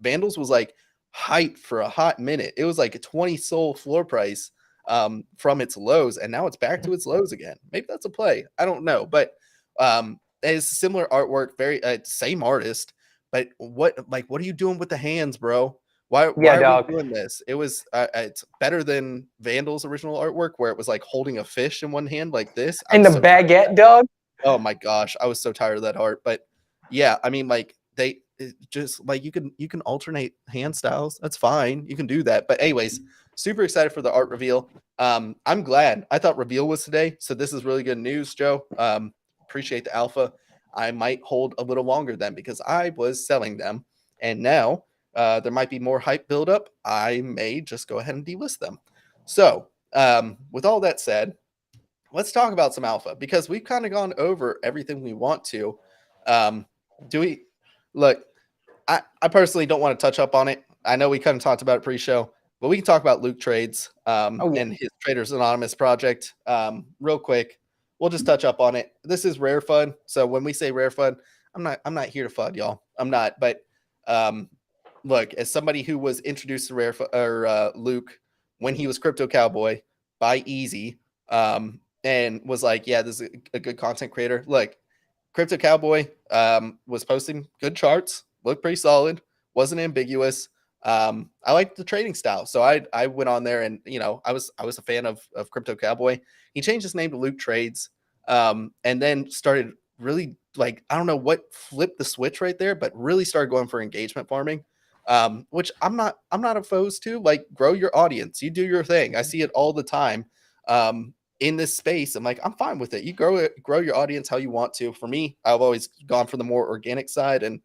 Speaker 1: Vandals was like hyped for a hot minute. It was like a 20 soul floor price from its lows, and now it's back to its lows again. Maybe that's a play. I don't know, but it's similar artwork, very same artist. But what are you doing with the hands, bro? Why are we doing this? It was it's better than Vandal's original artwork, where it was like holding a fish in one hand like this.
Speaker 3: And the baguette, dog.
Speaker 1: Oh my gosh, I was so tired of that art. But yeah, I mean, like they just like you can alternate hand styles. That's fine. You can do that. But anyways, super excited for the art reveal. I'm glad. I thought reveal was today, so this is really good news, Joe. Appreciate the alpha. I might hold a little longer then, because I was selling them, and now there might be more hype buildup. I may just go ahead and delist them. So, with all that said, let's talk about some alpha because we've kind of gone over everything we want to. Do we look? I personally don't want to touch up on it. I know we kind of talked about it pre-show, but we can talk about Luke Trades and his Traders Anonymous project real quick. We'll just touch up on it. This is RareFUD. So when we say RareFUD, I'm not here to FUD, y'all. I'm not. But look, as somebody who was introduced to RareFUD or Luke when he was Crypto Cowboy by Easy, and was like, yeah, this is a good content creator. Look, Crypto Cowboy was posting good charts, looked pretty solid, wasn't ambiguous. I liked the trading style, so I went on there and I was a fan of Crypto Cowboy. He changed his name to Luke Trades, and then started really like I don't know what flipped the switch right there, but really started going for engagement farming, which I'm not opposed to. Like, grow your audience, you do your thing. I see it all the time. In this space, I'm like, I'm fine with it. You grow your audience how you want to. For me, I've always gone for the more organic side, and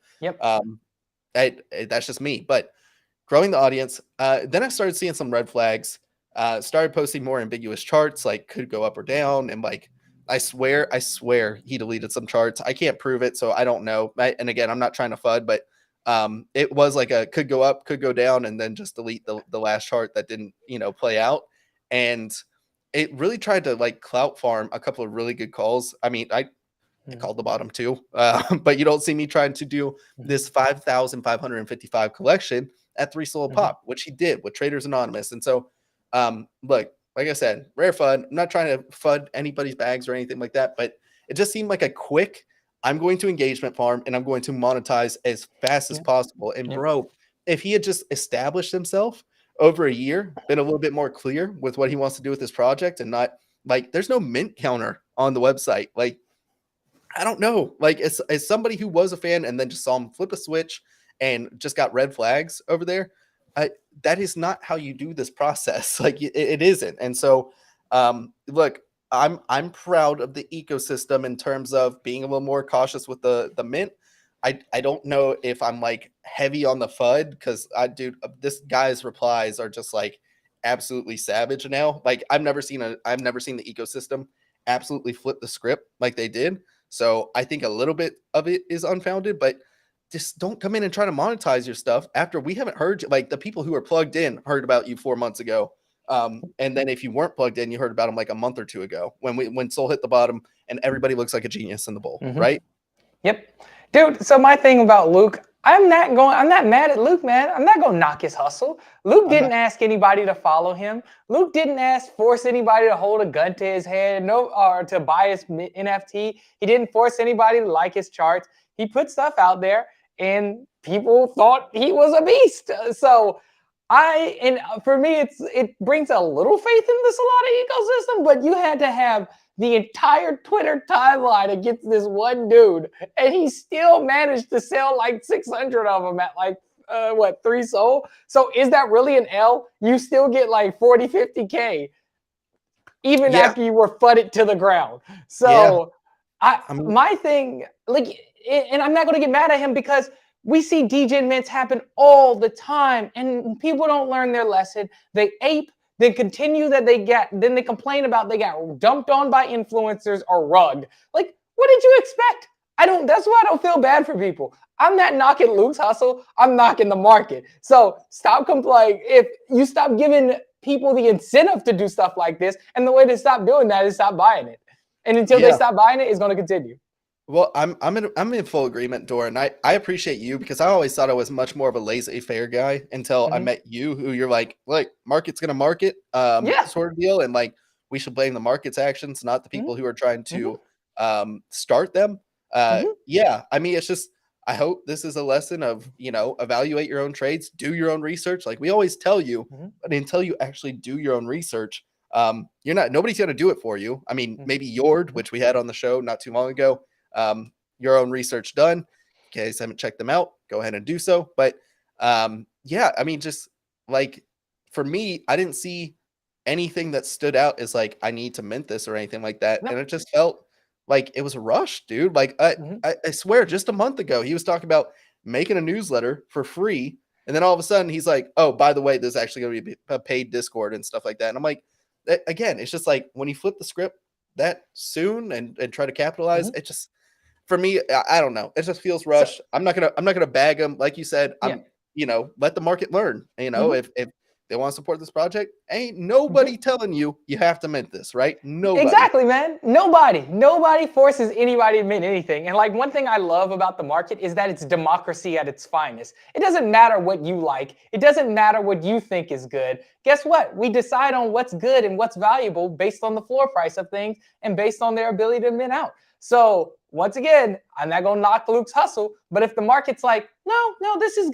Speaker 1: that's just me. But growing the audience, then I started seeing some red flags. Started posting more ambiguous charts, like could go up or down, and like I swear he deleted some charts. I can't prove it, so I don't know. And again, I'm not trying to FUD, but it was like a could go up, could go down, and then just delete the last chart that didn't play out. And it really tried to like clout farm a couple of really good calls. I mean, I called the bottom too, but you don't see me trying to do this 5,555 collection at 3 SOL pop, which he did with Traders Anonymous. And so, look, like I said, RareFUD. I'm not trying to FUD anybody's bags or anything like that, but it just seemed like a quick. I'm going to engagement farm and I'm going to monetize as fast as possible. And bro, if he had just established himself over a year, been a little bit more clear with what he wants to do with this project, and not like there's no mint counter on the website. Like, I don't know. Like, as somebody who was a fan and then just saw him flip a switch and just got red flags over there, that is not how you do this process. Like, it isn't. And so, look, I'm proud of the ecosystem in terms of being a little more cautious with the mint. I don't know if I'm like heavy on the FUD because this guy's replies are just like absolutely savage now. Like, I've never seen the ecosystem absolutely flip the script like they did. So I think a little bit of it is unfounded, but just don't come in and try to monetize your stuff after we haven't heard you. Like, the people who are plugged in heard about you 4 months ago. And then if you weren't plugged in, you heard about them like a month or two ago when Sol hit the bottom and everybody looks like a genius in the bull, right?
Speaker 3: Yep. Dude, so my thing about Luke, I'm not mad at Luke, man. I'm not going to knock his hustle. Luke didn't ask anybody to follow him. Luke didn't force anybody to hold a gun to his head, or to buy his NFT. He didn't force anybody to like his charts. He put stuff out there and people thought he was a beast. So for me, it brings a little faith in the Solana ecosystem, but you had to have the entire Twitter timeline against this one dude, and he still managed to sell like 600 of them at like 3 SOL. So is that really an L? You still get like 40, 50K even after you were fudded to the ground. So my thing, like, and I'm not going to get mad at him because we see degen mints happen all the time, and people don't learn their lesson. They ape, then continue then they complain about they got dumped on by influencers or rugged. Like, what did you expect? That's why I don't feel bad for people. I'm not knocking Luke's hustle. I'm knocking the market. So stop complaining. If you stop giving people the incentive to do stuff like this, and the way to stop doing that is stop buying it. And until they stop buying it, it's going to continue.
Speaker 1: Well, I'm in full agreement, Dora, and I appreciate you because I always thought I was much more of a laissez-faire guy until I met you, who you're like market's gonna market, sort of deal, and like we should blame the market's actions, not the people who are trying to start them. I mean, it's just I hope this is a lesson of evaluate your own trades, do your own research. Like we always tell you, but until you actually do your own research, nobody's gonna do it for you. I mean, maybe Yord, which we had on the show not too long ago. Your own research done. In case I haven't checked them out, go ahead and do so. But I mean, just like for me, I didn't see anything that stood out as like I need to mint this or anything like that. And it just felt like it was a rush, dude. Like I swear, just a month ago, he was talking about making a newsletter for free And then all of a sudden he's like, oh, by the way, there's actually going to be a paid Discord and stuff like that. And I'm like, again, it's just like when you flip the script that soon and try to capitalize, it just, for me, I don't know. It just feels rushed. I'm not gonna bag them. Like you said, let the market learn. If they want to support this project, ain't nobody telling you have to mint this, right? Nobody.
Speaker 3: Exactly, man. Nobody forces anybody to mint anything. And like one thing I love about the market is that it's democracy at its finest. It doesn't matter what you like. It doesn't matter what you think is good. Guess what? We decide on what's good and what's valuable based on the floor price of things and based on their ability to mint out. So once again, I'm not gonna knock Luke's hustle, but if the market's like, no, this is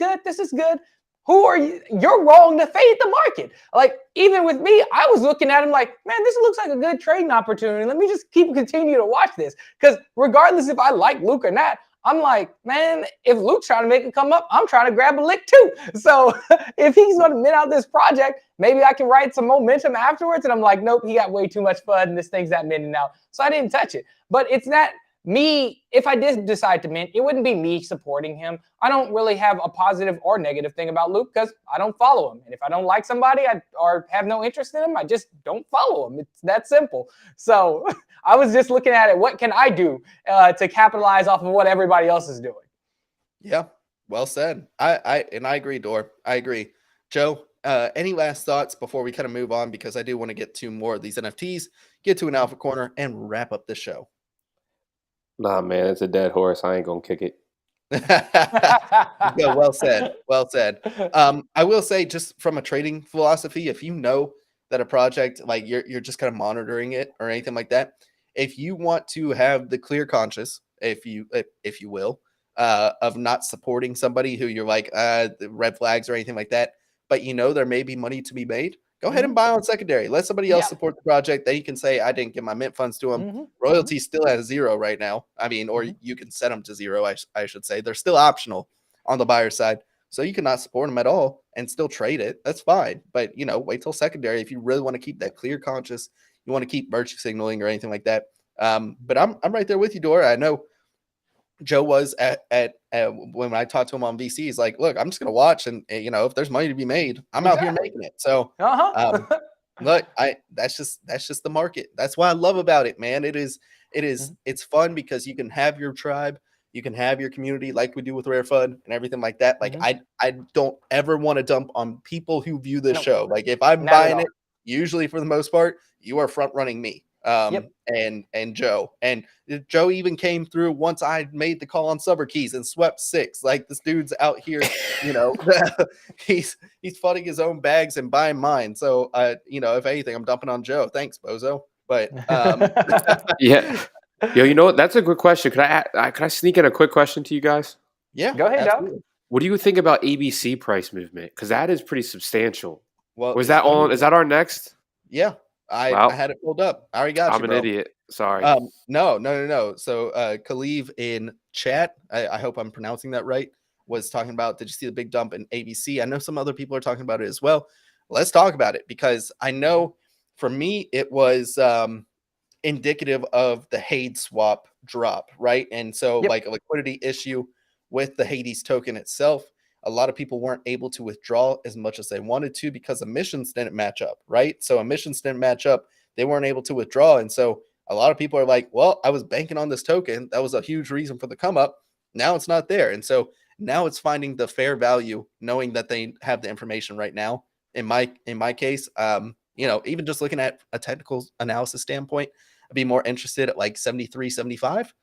Speaker 3: good, who are you? You're wrong to fade the market. Like, even with me, I was looking at him like, man, this looks like a good trading opportunity. Let me just continue to watch this. Because regardless if I like Luke or not, I'm like, man, if Luke's trying to make it come up, I'm trying to grab a lick too. So if he's going to mint out this project, maybe I can ride some momentum afterwards. And I'm like, nope, he got way too much FUD and this thing's not minting out. So I didn't touch it. But it's not me. If I did decide to mint, it wouldn't be me supporting him. I don't really have a positive or negative thing about Luke because I don't follow him. And if I don't like somebody or have no interest in him, I just don't follow him. It's that simple. So I was just looking at it. What can I do to capitalize off of what everybody else is doing?
Speaker 1: Yeah, well said. I agree, Dor. I agree. Joe, any last thoughts before we kind of move on? Because I do want to get to more of these NFTs, get to an alpha corner, and wrap up the show.
Speaker 2: Nah, man, it's a dead horse. I ain't gonna kick it.
Speaker 1: Yeah, well said. Well said. I will say, just from a trading philosophy, if you know that a project, like you're just kind of monitoring it or anything like that, if you want to have the clear conscience, if you will, of not supporting somebody who you're like red flags or anything like that, but there may be money to be made, go ahead and buy on secondary. Let somebody else support the project. Then you can say, I didn't get my mint funds to them. Royalty still at 0 right now. I mean, or you can set them to 0, I should say. They're still optional on the buyer side. So you cannot support them at all and still trade it. That's fine. But, wait till secondary if you really want to keep that clear conscious. You want to keep virtue signaling or anything like that. But I'm right there with you, Dora. I know Joe was at when I talked to him on VC, he's like, look, I'm just going to watch. And, if there's money to be made, I'm out here making it. So, look, that's just the market. That's what I love about it, man. It's fun because you can have your tribe, you can have your community like we do with RareFUD and everything like that. Like I don't ever want to dump on people who view this show. Like if I'm buying it, usually for the most part, you are front running me. And Joe even came through once I made the call on Summer Keys and swept 6. Like this dude's out here, he's flooding his own bags and buying mine. So if anything, I'm dumping on Joe. Thanks, bozo. But
Speaker 2: yeah. Yo, you know what? That's a good question. Could I sneak in a quick question to you guys?
Speaker 1: Yeah,
Speaker 3: go ahead, Doc.
Speaker 2: What do you think about ABC price movement? Because that is pretty substantial.
Speaker 1: Well,
Speaker 2: is that our next?
Speaker 1: Yeah. I had it pulled up. I already got you,
Speaker 2: I'm an idiot. Sorry.
Speaker 1: No. So Khalif in chat, I hope I'm pronouncing that right, was talking about, did you see the big dump in ABC? I know some other people are talking about it as well. Let's talk about it because I know for me it was indicative of the Hades swap drop, right? And so like a liquidity issue with the Hades token itself. A lot of people weren't able to withdraw as much as they wanted to because emissions didn't match up, right? So emissions didn't match up. They weren't able to withdraw. And so a lot of people are like, well, I was banking on this token. That was a huge reason for the come up. Now it's not there. And so now it's finding the fair value, knowing that they have the information right now. In my case, even just looking at a technical analysis standpoint, I'd be more interested at like 73, 75.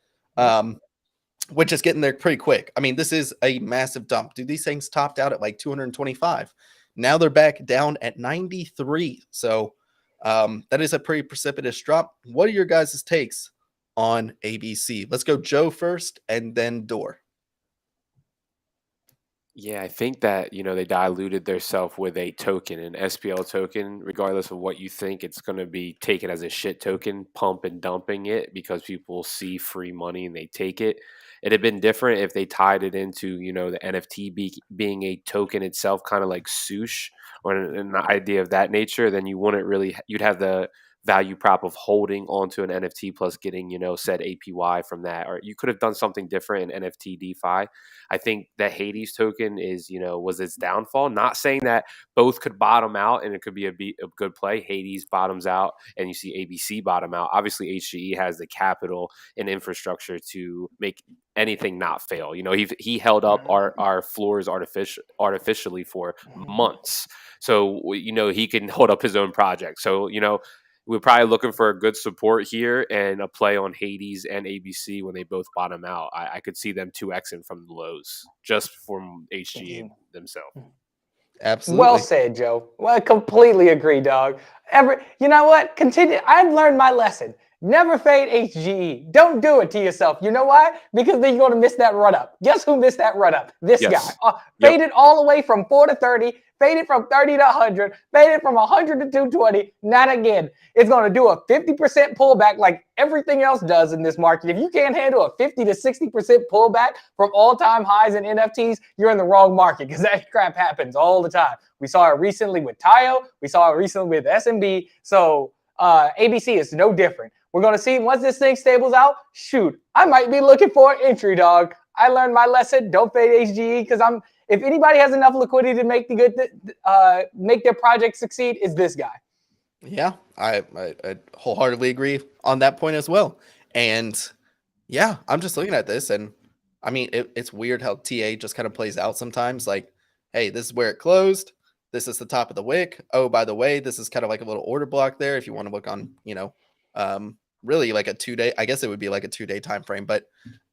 Speaker 1: Which is getting there pretty quick. I mean, this is a massive dump. Dude, these things topped out at like 225. Now they're back down at 93. So that is a pretty precipitous drop. What are your guys' takes on ABC? Let's go Joe first and then Dor.
Speaker 2: Yeah, I think that, they diluted themselves with a token, an SPL token, regardless of what you think. It's going to be taken as a shit token, pump and dumping it because people see free money and they take it. It'd have been different if they tied it into, the NFT being a token itself, kind of like Sush or an idea of that nature. Then you wouldn't really, you'd have the value prop of holding onto an NFT plus getting, said APY from that. Or you could have done something different in NFT DeFi. I think that Hades token was its downfall. Not saying that both could bottom out and it could be a good play. Hades bottoms out and you see ABC bottom out. Obviously, HGE has the capital and infrastructure to make anything not fail. He held up our floors artificially for months. So, he can hold up his own project. So, we're probably looking for a good support here and a play on Hades and ABC when they both bottom out. I could see them 2xing from the lows just from HGE themselves.
Speaker 1: Absolutely.
Speaker 3: Well said, Joe. Well, I completely agree, dog. You know what? Continue. I've learned my lesson. Never fade HGE. Don't do it to yourself. You know why? Because then you're going to miss that run up. Guess who missed that run up? This guy. Faded all the way from 4 to 30, faded from 30 to 100, faded from 100 to 220. Not again. It's going to do a 50% pullback like everything else does in this market. If you can't handle a 50 to 60% pullback from all-time highs in NFTs, you're in the wrong market because that crap happens all the time. We saw it recently with Tayo. We saw it recently with SMB. So ABC is no different. We're going to see once this thing stables out, shoot, I might be looking for an entry, dog. I learned my lesson. Don't fade HGE because if anybody has enough liquidity to make make their project succeed, it's this guy.
Speaker 1: Yeah, I wholeheartedly agree on that point as well. And yeah, I'm just looking at this and I mean, it's weird how TA just kind of plays out sometimes. Like, hey, this is where it closed. This is the top of the wick. Oh, by the way, this is kind of like a little order block there. If you want to look on, really like a 2-day, I guess it would be like a 2-day time frame, but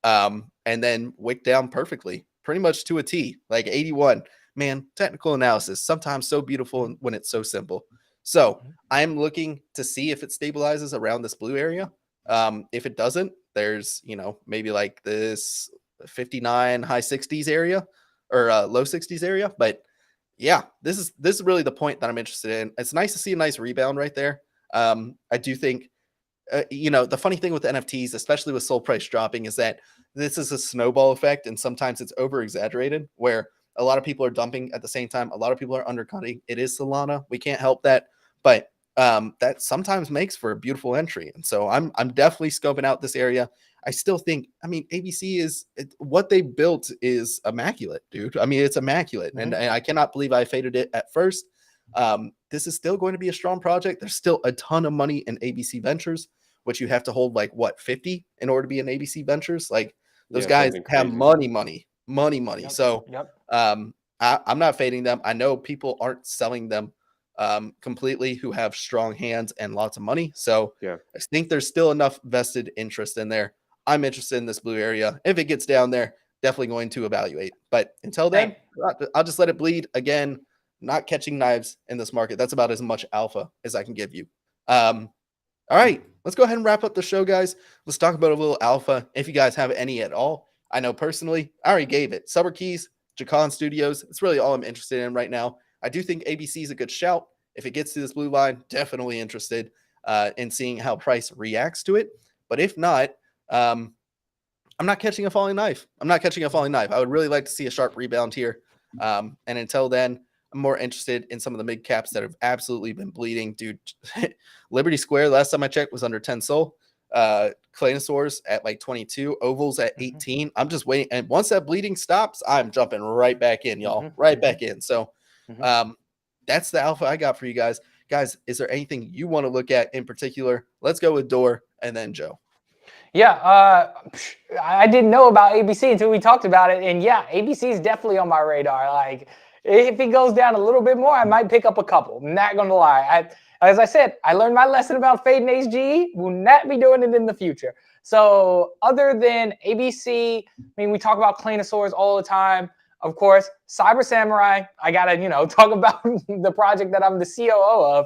Speaker 1: and then wick down perfectly, pretty much to a T, like 81. Man, technical analysis sometimes so beautiful when it's so simple. So I'm looking to see if it stabilizes around this blue area. If it doesn't, there's maybe like this 59 high 60s area or low 60s area. But yeah, this is really the point that I'm interested in. It's nice to see a nice rebound right there. I do think the funny thing with NFTs, especially with SOL price dropping, is that this is a snowball effect, and sometimes it's over exaggerated where a lot of people are dumping at the same time. A lot of people are undercutting. It is Solana. We can't help that, but that sometimes makes for a beautiful entry. And so I'm definitely scoping out this area. I still think, ABC what they built is immaculate, dude. It's immaculate, and I cannot believe I faded it at first. This is still going to be a strong project. There's still a ton of money in ABC Ventures, which you have to hold like 50 in order to be in ABC Ventures. Like those guys have money.
Speaker 3: Yep.
Speaker 1: So I'm not fading them. I know people aren't selling them completely who have strong hands and lots of money. So I think there's still enough vested interest in there. I'm interested in this blue area. If it gets down there, definitely going to evaluate. But until then, I'll just let it bleed. Again, not catching knives in this market. That's about as much alpha as I can give you. All right, let's go ahead and wrap up the show, guys. Let's talk about a little alpha, if you guys have any at all. I know personally, I already gave it. Summer Keys, Jacon Studios. It's really all I'm interested in right now. I do think ABC is a good shout. If it gets to this blue line, definitely interested in seeing how price reacts to it. But if not, I'm not catching a falling knife. I would really like to see a sharp rebound here. And until then, I'm more interested in some of the mid caps that have absolutely been bleeding. Dude, Liberty Square, last time I checked, was under 10 SOL. Claynosaurs at like 22, Ovals at 18. I'm just waiting. And once that bleeding stops, I'm jumping right back in, y'all. Right back in. So that's the alpha I got for you guys. Guys, is there anything you want to look at in particular? Let's go with Door and then Joe.
Speaker 3: Yeah, I didn't know about ABC until we talked about it. And yeah, ABC is definitely on my radar. Like, if it goes down a little bit more, I might pick up a couple. I'm not going to lie. As I said, I learned my lesson about fading HGE. Will not be doing it in the future. So other than ABC, we talk about Claynosaurs all the time. Of course, Cyber Samurai, I got to, talk about the project that I'm the COO of.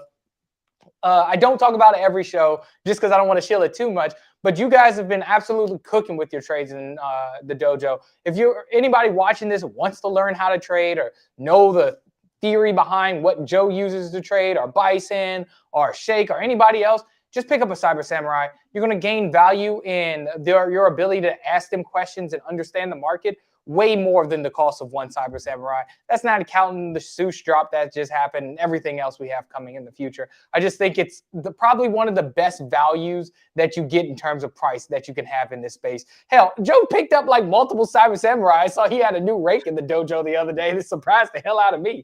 Speaker 3: I don't talk about it every show just because I don't want to shill it too much. But you guys have been absolutely cooking with your trades in the dojo. If anybody watching this wants to learn how to trade or know the theory behind what Joe uses to trade, or Bison, or Shake, or anybody else, just pick up a Cyber Samurai. You're going to gain value in your ability to ask them questions and understand the market way more than the cost of one Cyber Samurai. That's not counting the Sush drop that just happened and everything else we have coming in the future. I just think it's probably one of the best values that you get in terms of price that you can have in this space. Hell, Joe picked up like multiple Cyber Samurai. I saw he had a new rake in the dojo the other day. It surprised the hell out of me.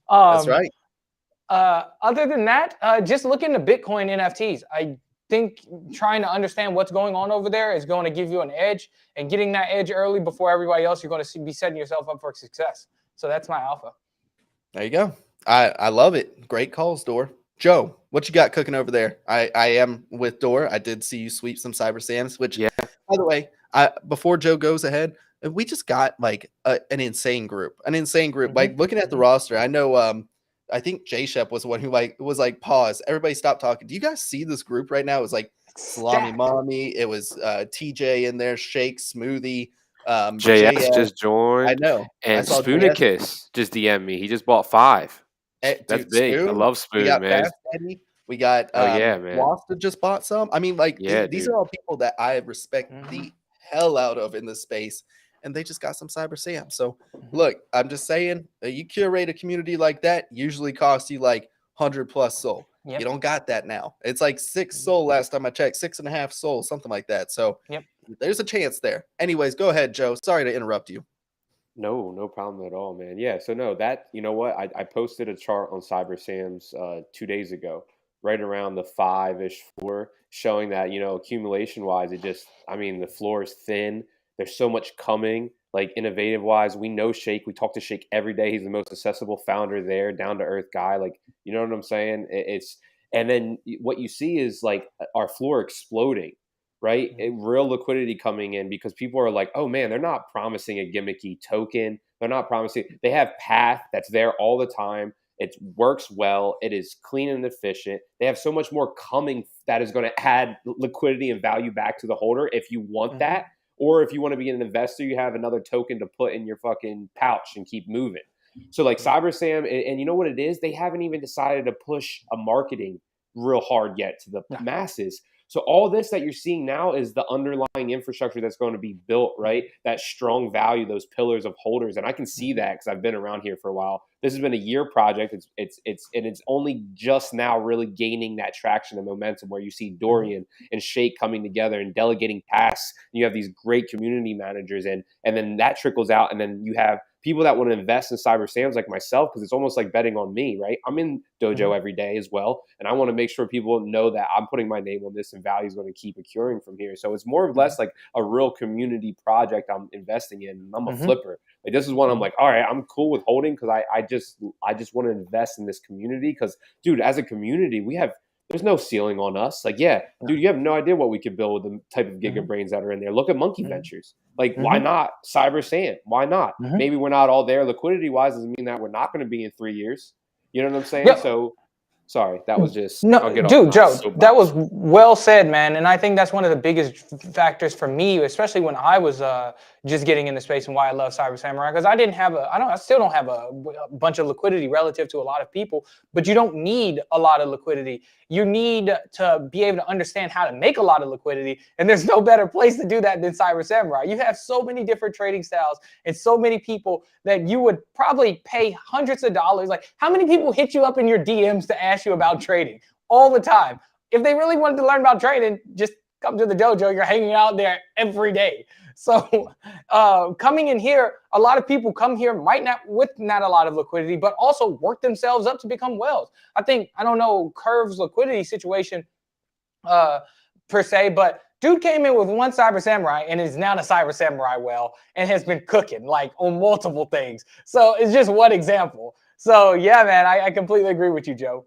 Speaker 1: That's right.
Speaker 3: Other than that, just looking at Bitcoin NFTs. I think trying to understand what's going on over there is going to give you an edge, and getting that edge early before everybody else, you're going to be setting yourself up for success. So that's my alpha.
Speaker 1: There you go. I love it. Great calls, Dor. Joe, what you got cooking over there? I am with Dor. I did see you sweep some Cyber Sams, which, by the way, before Joe goes ahead, we just got like an insane group. Like looking at the roster, I know I think J-Shep was the one who was like, pause, everybody stop talking. Do you guys see this group right now? It was like Salami Mommy, it was TJ in there, Shake, Smoothie,
Speaker 2: JS just joined.
Speaker 1: I know.
Speaker 2: And Spoonicus just DM'd me. He just bought 5. That's big.
Speaker 1: Spoon,
Speaker 2: I love Spoon, man.
Speaker 1: We got
Speaker 2: man.
Speaker 1: Wasta just bought some. I mean, like these are all people that I respect the hell out of in this space, and they just got some Cyber Sam. So look, I'm just saying, you curate a community like that, usually costs you like 100+ SOL. You don't got that now. It's like 6 SOL last time I checked, 6.5 SOL, something like that. So there's a chance there. Anyways, go ahead, Joe. Sorry to interrupt you.
Speaker 2: No problem at all, man. Yeah, so no, that, you know what? I posted a chart on Cyber Sam's 2 days ago, right around the 5-ish floor, showing that, accumulation-wise, the floor is thin. There's so much coming, like innovative-wise. We know Shake. We talk to Shake every day. He's the most accessible founder there, down-to-earth guy. Like, you know what I'm saying? And then what you see is like our floor exploding. Right? Real liquidity coming in because people are like, oh man, they're not promising a gimmicky token. They're not promising. They have Path that's there all the time. It works well. It is clean and efficient. They have so much more coming that is going to add liquidity and value back to the holder if you want that. Or if you want to be an investor, you have another token to put in your fucking pouch and keep moving. So like Cyber Sam, and you know what it is? They haven't even decided to push a marketing real hard yet to the masses. So all this that you're seeing now is the underlying infrastructure that's going to be built, right? That strong value, those pillars of holders. And I can see that because I've been around here for a while. This has been a year project. It's only just now really gaining that traction and momentum where you see Dorian and Shake coming together and delegating tasks. You have these great community managers and then that trickles out. And then you have people that want to invest in Cyber Sams like myself, because it's almost like betting on me, right? I'm in dojo every day as well. And I want to make sure people know that I'm putting my name on this and value is going to keep accruing from here. So it's more or less like a real community project I'm investing in. And I'm a flipper. Like this is one I'm like, all right, I'm cool with holding because I just want to invest in this community. Because dude, as a community, there's no ceiling on us. Like, dude, you have no idea what we could build with the type of giga brains that are in there. Look at Monkey Ventures. Like, why not Cyber Sam? Why not? Maybe we're not all there liquidity wise. Doesn't mean that we're not going to be in 3 years. You know what I'm saying?
Speaker 3: Yep.
Speaker 2: So, sorry, that was just
Speaker 3: dude, Joe, that was well said, man. And I think that's one of the biggest factors for me, especially when I was just getting in the space and why I love Cyber Samurai, because I still don't have a bunch of liquidity relative to a lot of people, but you don't need a lot of liquidity. You need to be able to understand how to make a lot of liquidity, and there's no better place to do that than Cyber Samurai. You have so many different trading styles and so many people that you would probably pay hundreds of dollars. Like, how many people hit you up in your DMs to ask you about trading all the time? If they really wanted to learn about trading, just come to the dojo. You're hanging out there every day. So coming in here, a lot of people come here with not a lot of liquidity, but also work themselves up to become whales. I don't know Curve's liquidity situation per se, but dude came in with one Cyber Samurai and is now the Cyber Samurai well and has been cooking like on multiple things. So it's just one example. So yeah, man, I completely agree with you, Joe.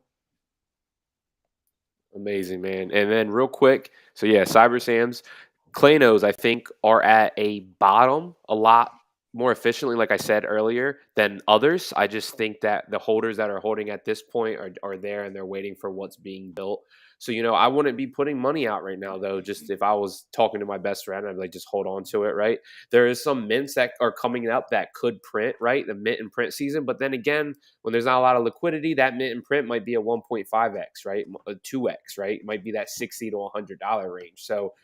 Speaker 2: Amazing, man. And then real quick, so yeah, Cyber Sams, Clanos, I think, are at a bottom a lot more efficiently, like I said earlier, than others. I just think that the holders that are holding at this point are there and they're waiting for what's being built. So, I wouldn't be putting money out right now, though. Just if I was talking to my best friend, I'd be like, just hold on to it, right? There is some mints that are coming up that could print, right? The mint and print season. But then again, when there's not a lot of liquidity, that mint and print might be a 1.5x, right? A 2x, right? It might be that $60 to $100 range. So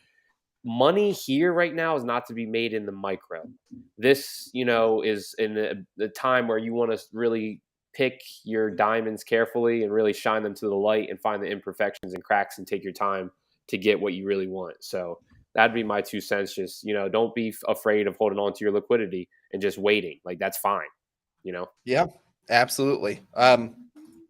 Speaker 2: money here right now is not to be made in the micro. This, is in the time where you want to really pick your diamonds carefully and really shine them to the light and find the imperfections and cracks and take your time to get what you really want. So that'd be my 2 cents. Just, don't be afraid of holding on to your liquidity and just waiting. Like, that's fine,
Speaker 1: Yeah, absolutely.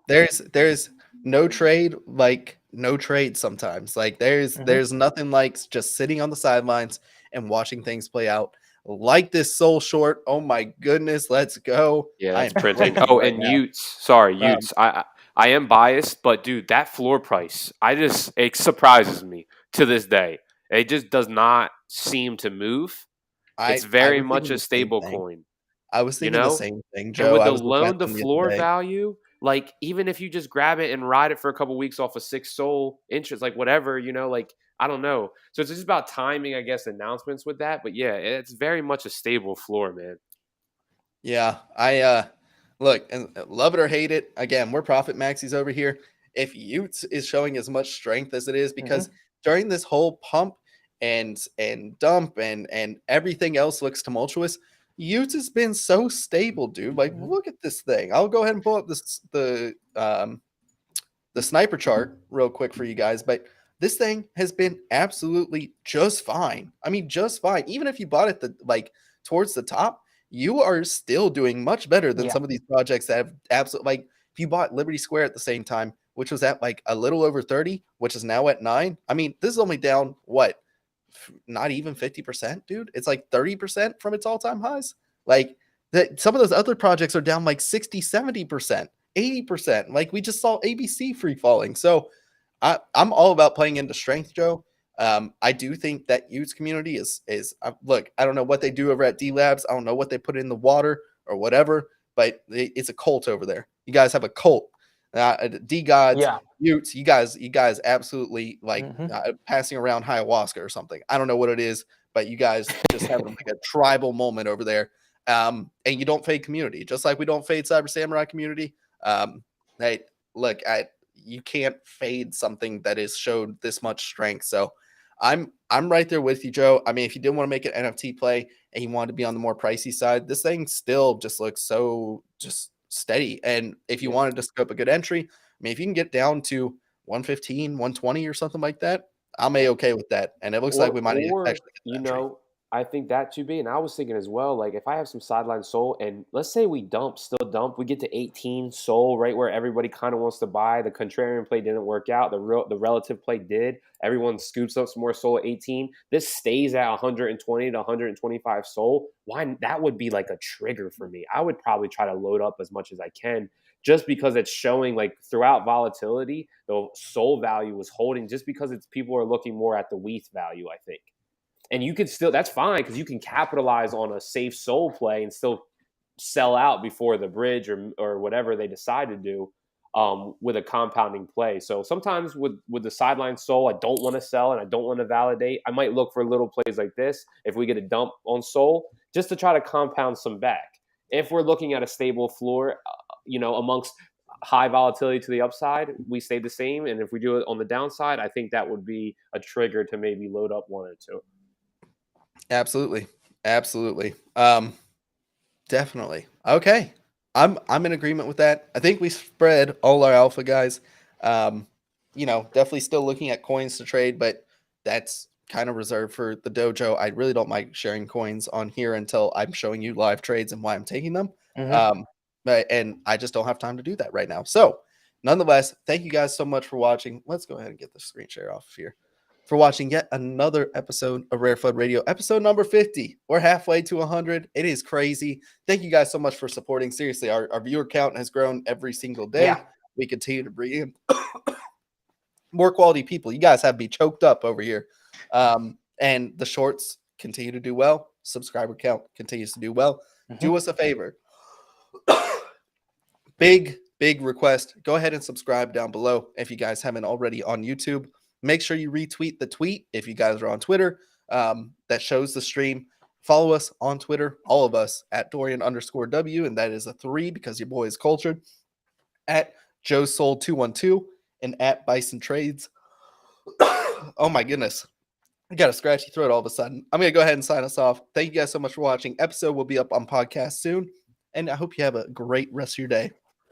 Speaker 1: There's no trade like no trade sometimes. Like there's nothing like just sitting on the sidelines and watching things play out. Like this Soul short. Oh my goodness, let's go.
Speaker 2: Yeah,
Speaker 1: I
Speaker 2: that's
Speaker 1: am
Speaker 2: printing.
Speaker 1: printing
Speaker 2: Oh,
Speaker 1: right
Speaker 2: and
Speaker 1: now.
Speaker 2: Utes. Sorry, Utes. I am biased, but dude, that floor price, it surprises me to this day. It just does not seem to move. It's
Speaker 1: I
Speaker 2: very
Speaker 1: was
Speaker 2: much
Speaker 1: thinking
Speaker 2: a
Speaker 1: the same
Speaker 2: stable
Speaker 1: thing.
Speaker 2: coin,
Speaker 1: I was
Speaker 2: you
Speaker 1: thinking the
Speaker 2: know?
Speaker 1: same thing,
Speaker 2: And
Speaker 1: Joe.
Speaker 2: with
Speaker 1: I
Speaker 2: the
Speaker 1: was looking at
Speaker 2: loan to
Speaker 1: them the other
Speaker 2: floor
Speaker 1: day.
Speaker 2: value, like even if you just grab it and ride it for a couple weeks off of 6 Soul interest, like whatever, like I don't know. So it's just about timing, I guess, announcements with that. But yeah, it's very much a stable floor, man.
Speaker 1: Yeah, I look and love it or hate it. Again, we're profit maxis over here. If Utes is showing as much strength as it is, because during this whole pump and dump and everything else looks tumultuous, Utes has been so stable, dude. Like, look at this thing. I'll go ahead and pull up the sniper chart real quick for you guys, but this thing has been absolutely just fine. I mean, just fine. Even if you bought it towards the top, you are still doing much better than some of these projects that have absolutely if you bought Liberty Square at the same time, which was at like a little over 30, which is now at 9. I mean, this is only down what? Not even 50%, dude. It's like 30% from its all-time highs. Like some of those other projects are down like 60, 70%. 80%. Like we just saw ABC free falling. So I'm all about playing into strength, Joe. I do think that Utes community is look, I don't know what they do over at D Labs. I don't know what they put in the water or whatever, but it's a cult over there. You guys have a cult. D Gods, Utes, you guys absolutely passing around ayahuasca or something. I don't know what it is, but you guys just having like a tribal moment over there. And you don't fade community, just like we don't fade Cyber Samurai community. Hey, look, you can't fade something that has showed this much strength. So I'm right there with you, Joe. I mean, if you didn't want to make an NFT play and you wanted to be on the more pricey side, this thing still just looks so just steady. And if you wanted to scope a good entry, I mean, if you can get down to 115, 120 or something like that, I'm okay with that. And it looks like we might actually get an entry.
Speaker 2: I think that too be. And I was thinking as well, like if I have some sideline Soul and let's say we still dump, we get to 18 Soul, right where everybody kind of wants to buy. The contrarian play didn't work out. The relative play did. Everyone scoops up some more Soul at 18. This stays at 120 to 125 Soul. Why? That would be like a trigger for me. I would probably try to load up as much as I can just because it's showing like throughout volatility, the Soul value was holding just because people are looking more at the WETH value, I think. And you can still, that's fine because you can capitalize on a safe Soul play and still sell out before the bridge or whatever they decide to do with a compounding play. So sometimes with the sideline Soul, I don't want to sell and I don't want to validate. I might look for little plays like this if we get a dump on Soul just to try to compound some back. If we're looking at a stable floor, amongst high volatility to the upside, we stay the same. And if we do it on the downside, I think that would be a trigger to maybe load up one or two.
Speaker 1: Absolutely. Definitely. Okay. I'm in agreement with that. I think we spread all our alpha guys. Definitely still looking at coins to trade, but that's kind of reserved for the dojo. I really don't like sharing coins on here until I'm showing you live trades and why I'm taking them. And I just don't have time to do that right now. So nonetheless, thank you guys so much for watching. Let's go ahead and get the screen share off of here. For watching yet another episode of RareFUD Radio, episode number 50. We're halfway to 100. It is crazy. Thank you guys so much for supporting. Seriously, our viewer count has grown every single day.
Speaker 3: Yeah.
Speaker 1: We continue to bring in more quality people. You guys have me choked up over here. And the shorts continue to do well. Subscriber count continues to do well. Do us a favor. Big request. Go ahead and subscribe down below if you guys haven't already on YouTube. Make sure you retweet the tweet if you guys are on Twitter that shows the stream. Follow us on Twitter, all of us, at Dorian_W, and that is a 3 because your boy is cultured, at JoeSol212, and at Bison Trades. Oh my goodness. I got a scratchy throat all of a sudden. I'm going to go ahead and sign us off. Thank you guys so much for watching. Episode will be up on podcast soon. And I hope you have a great rest of your day.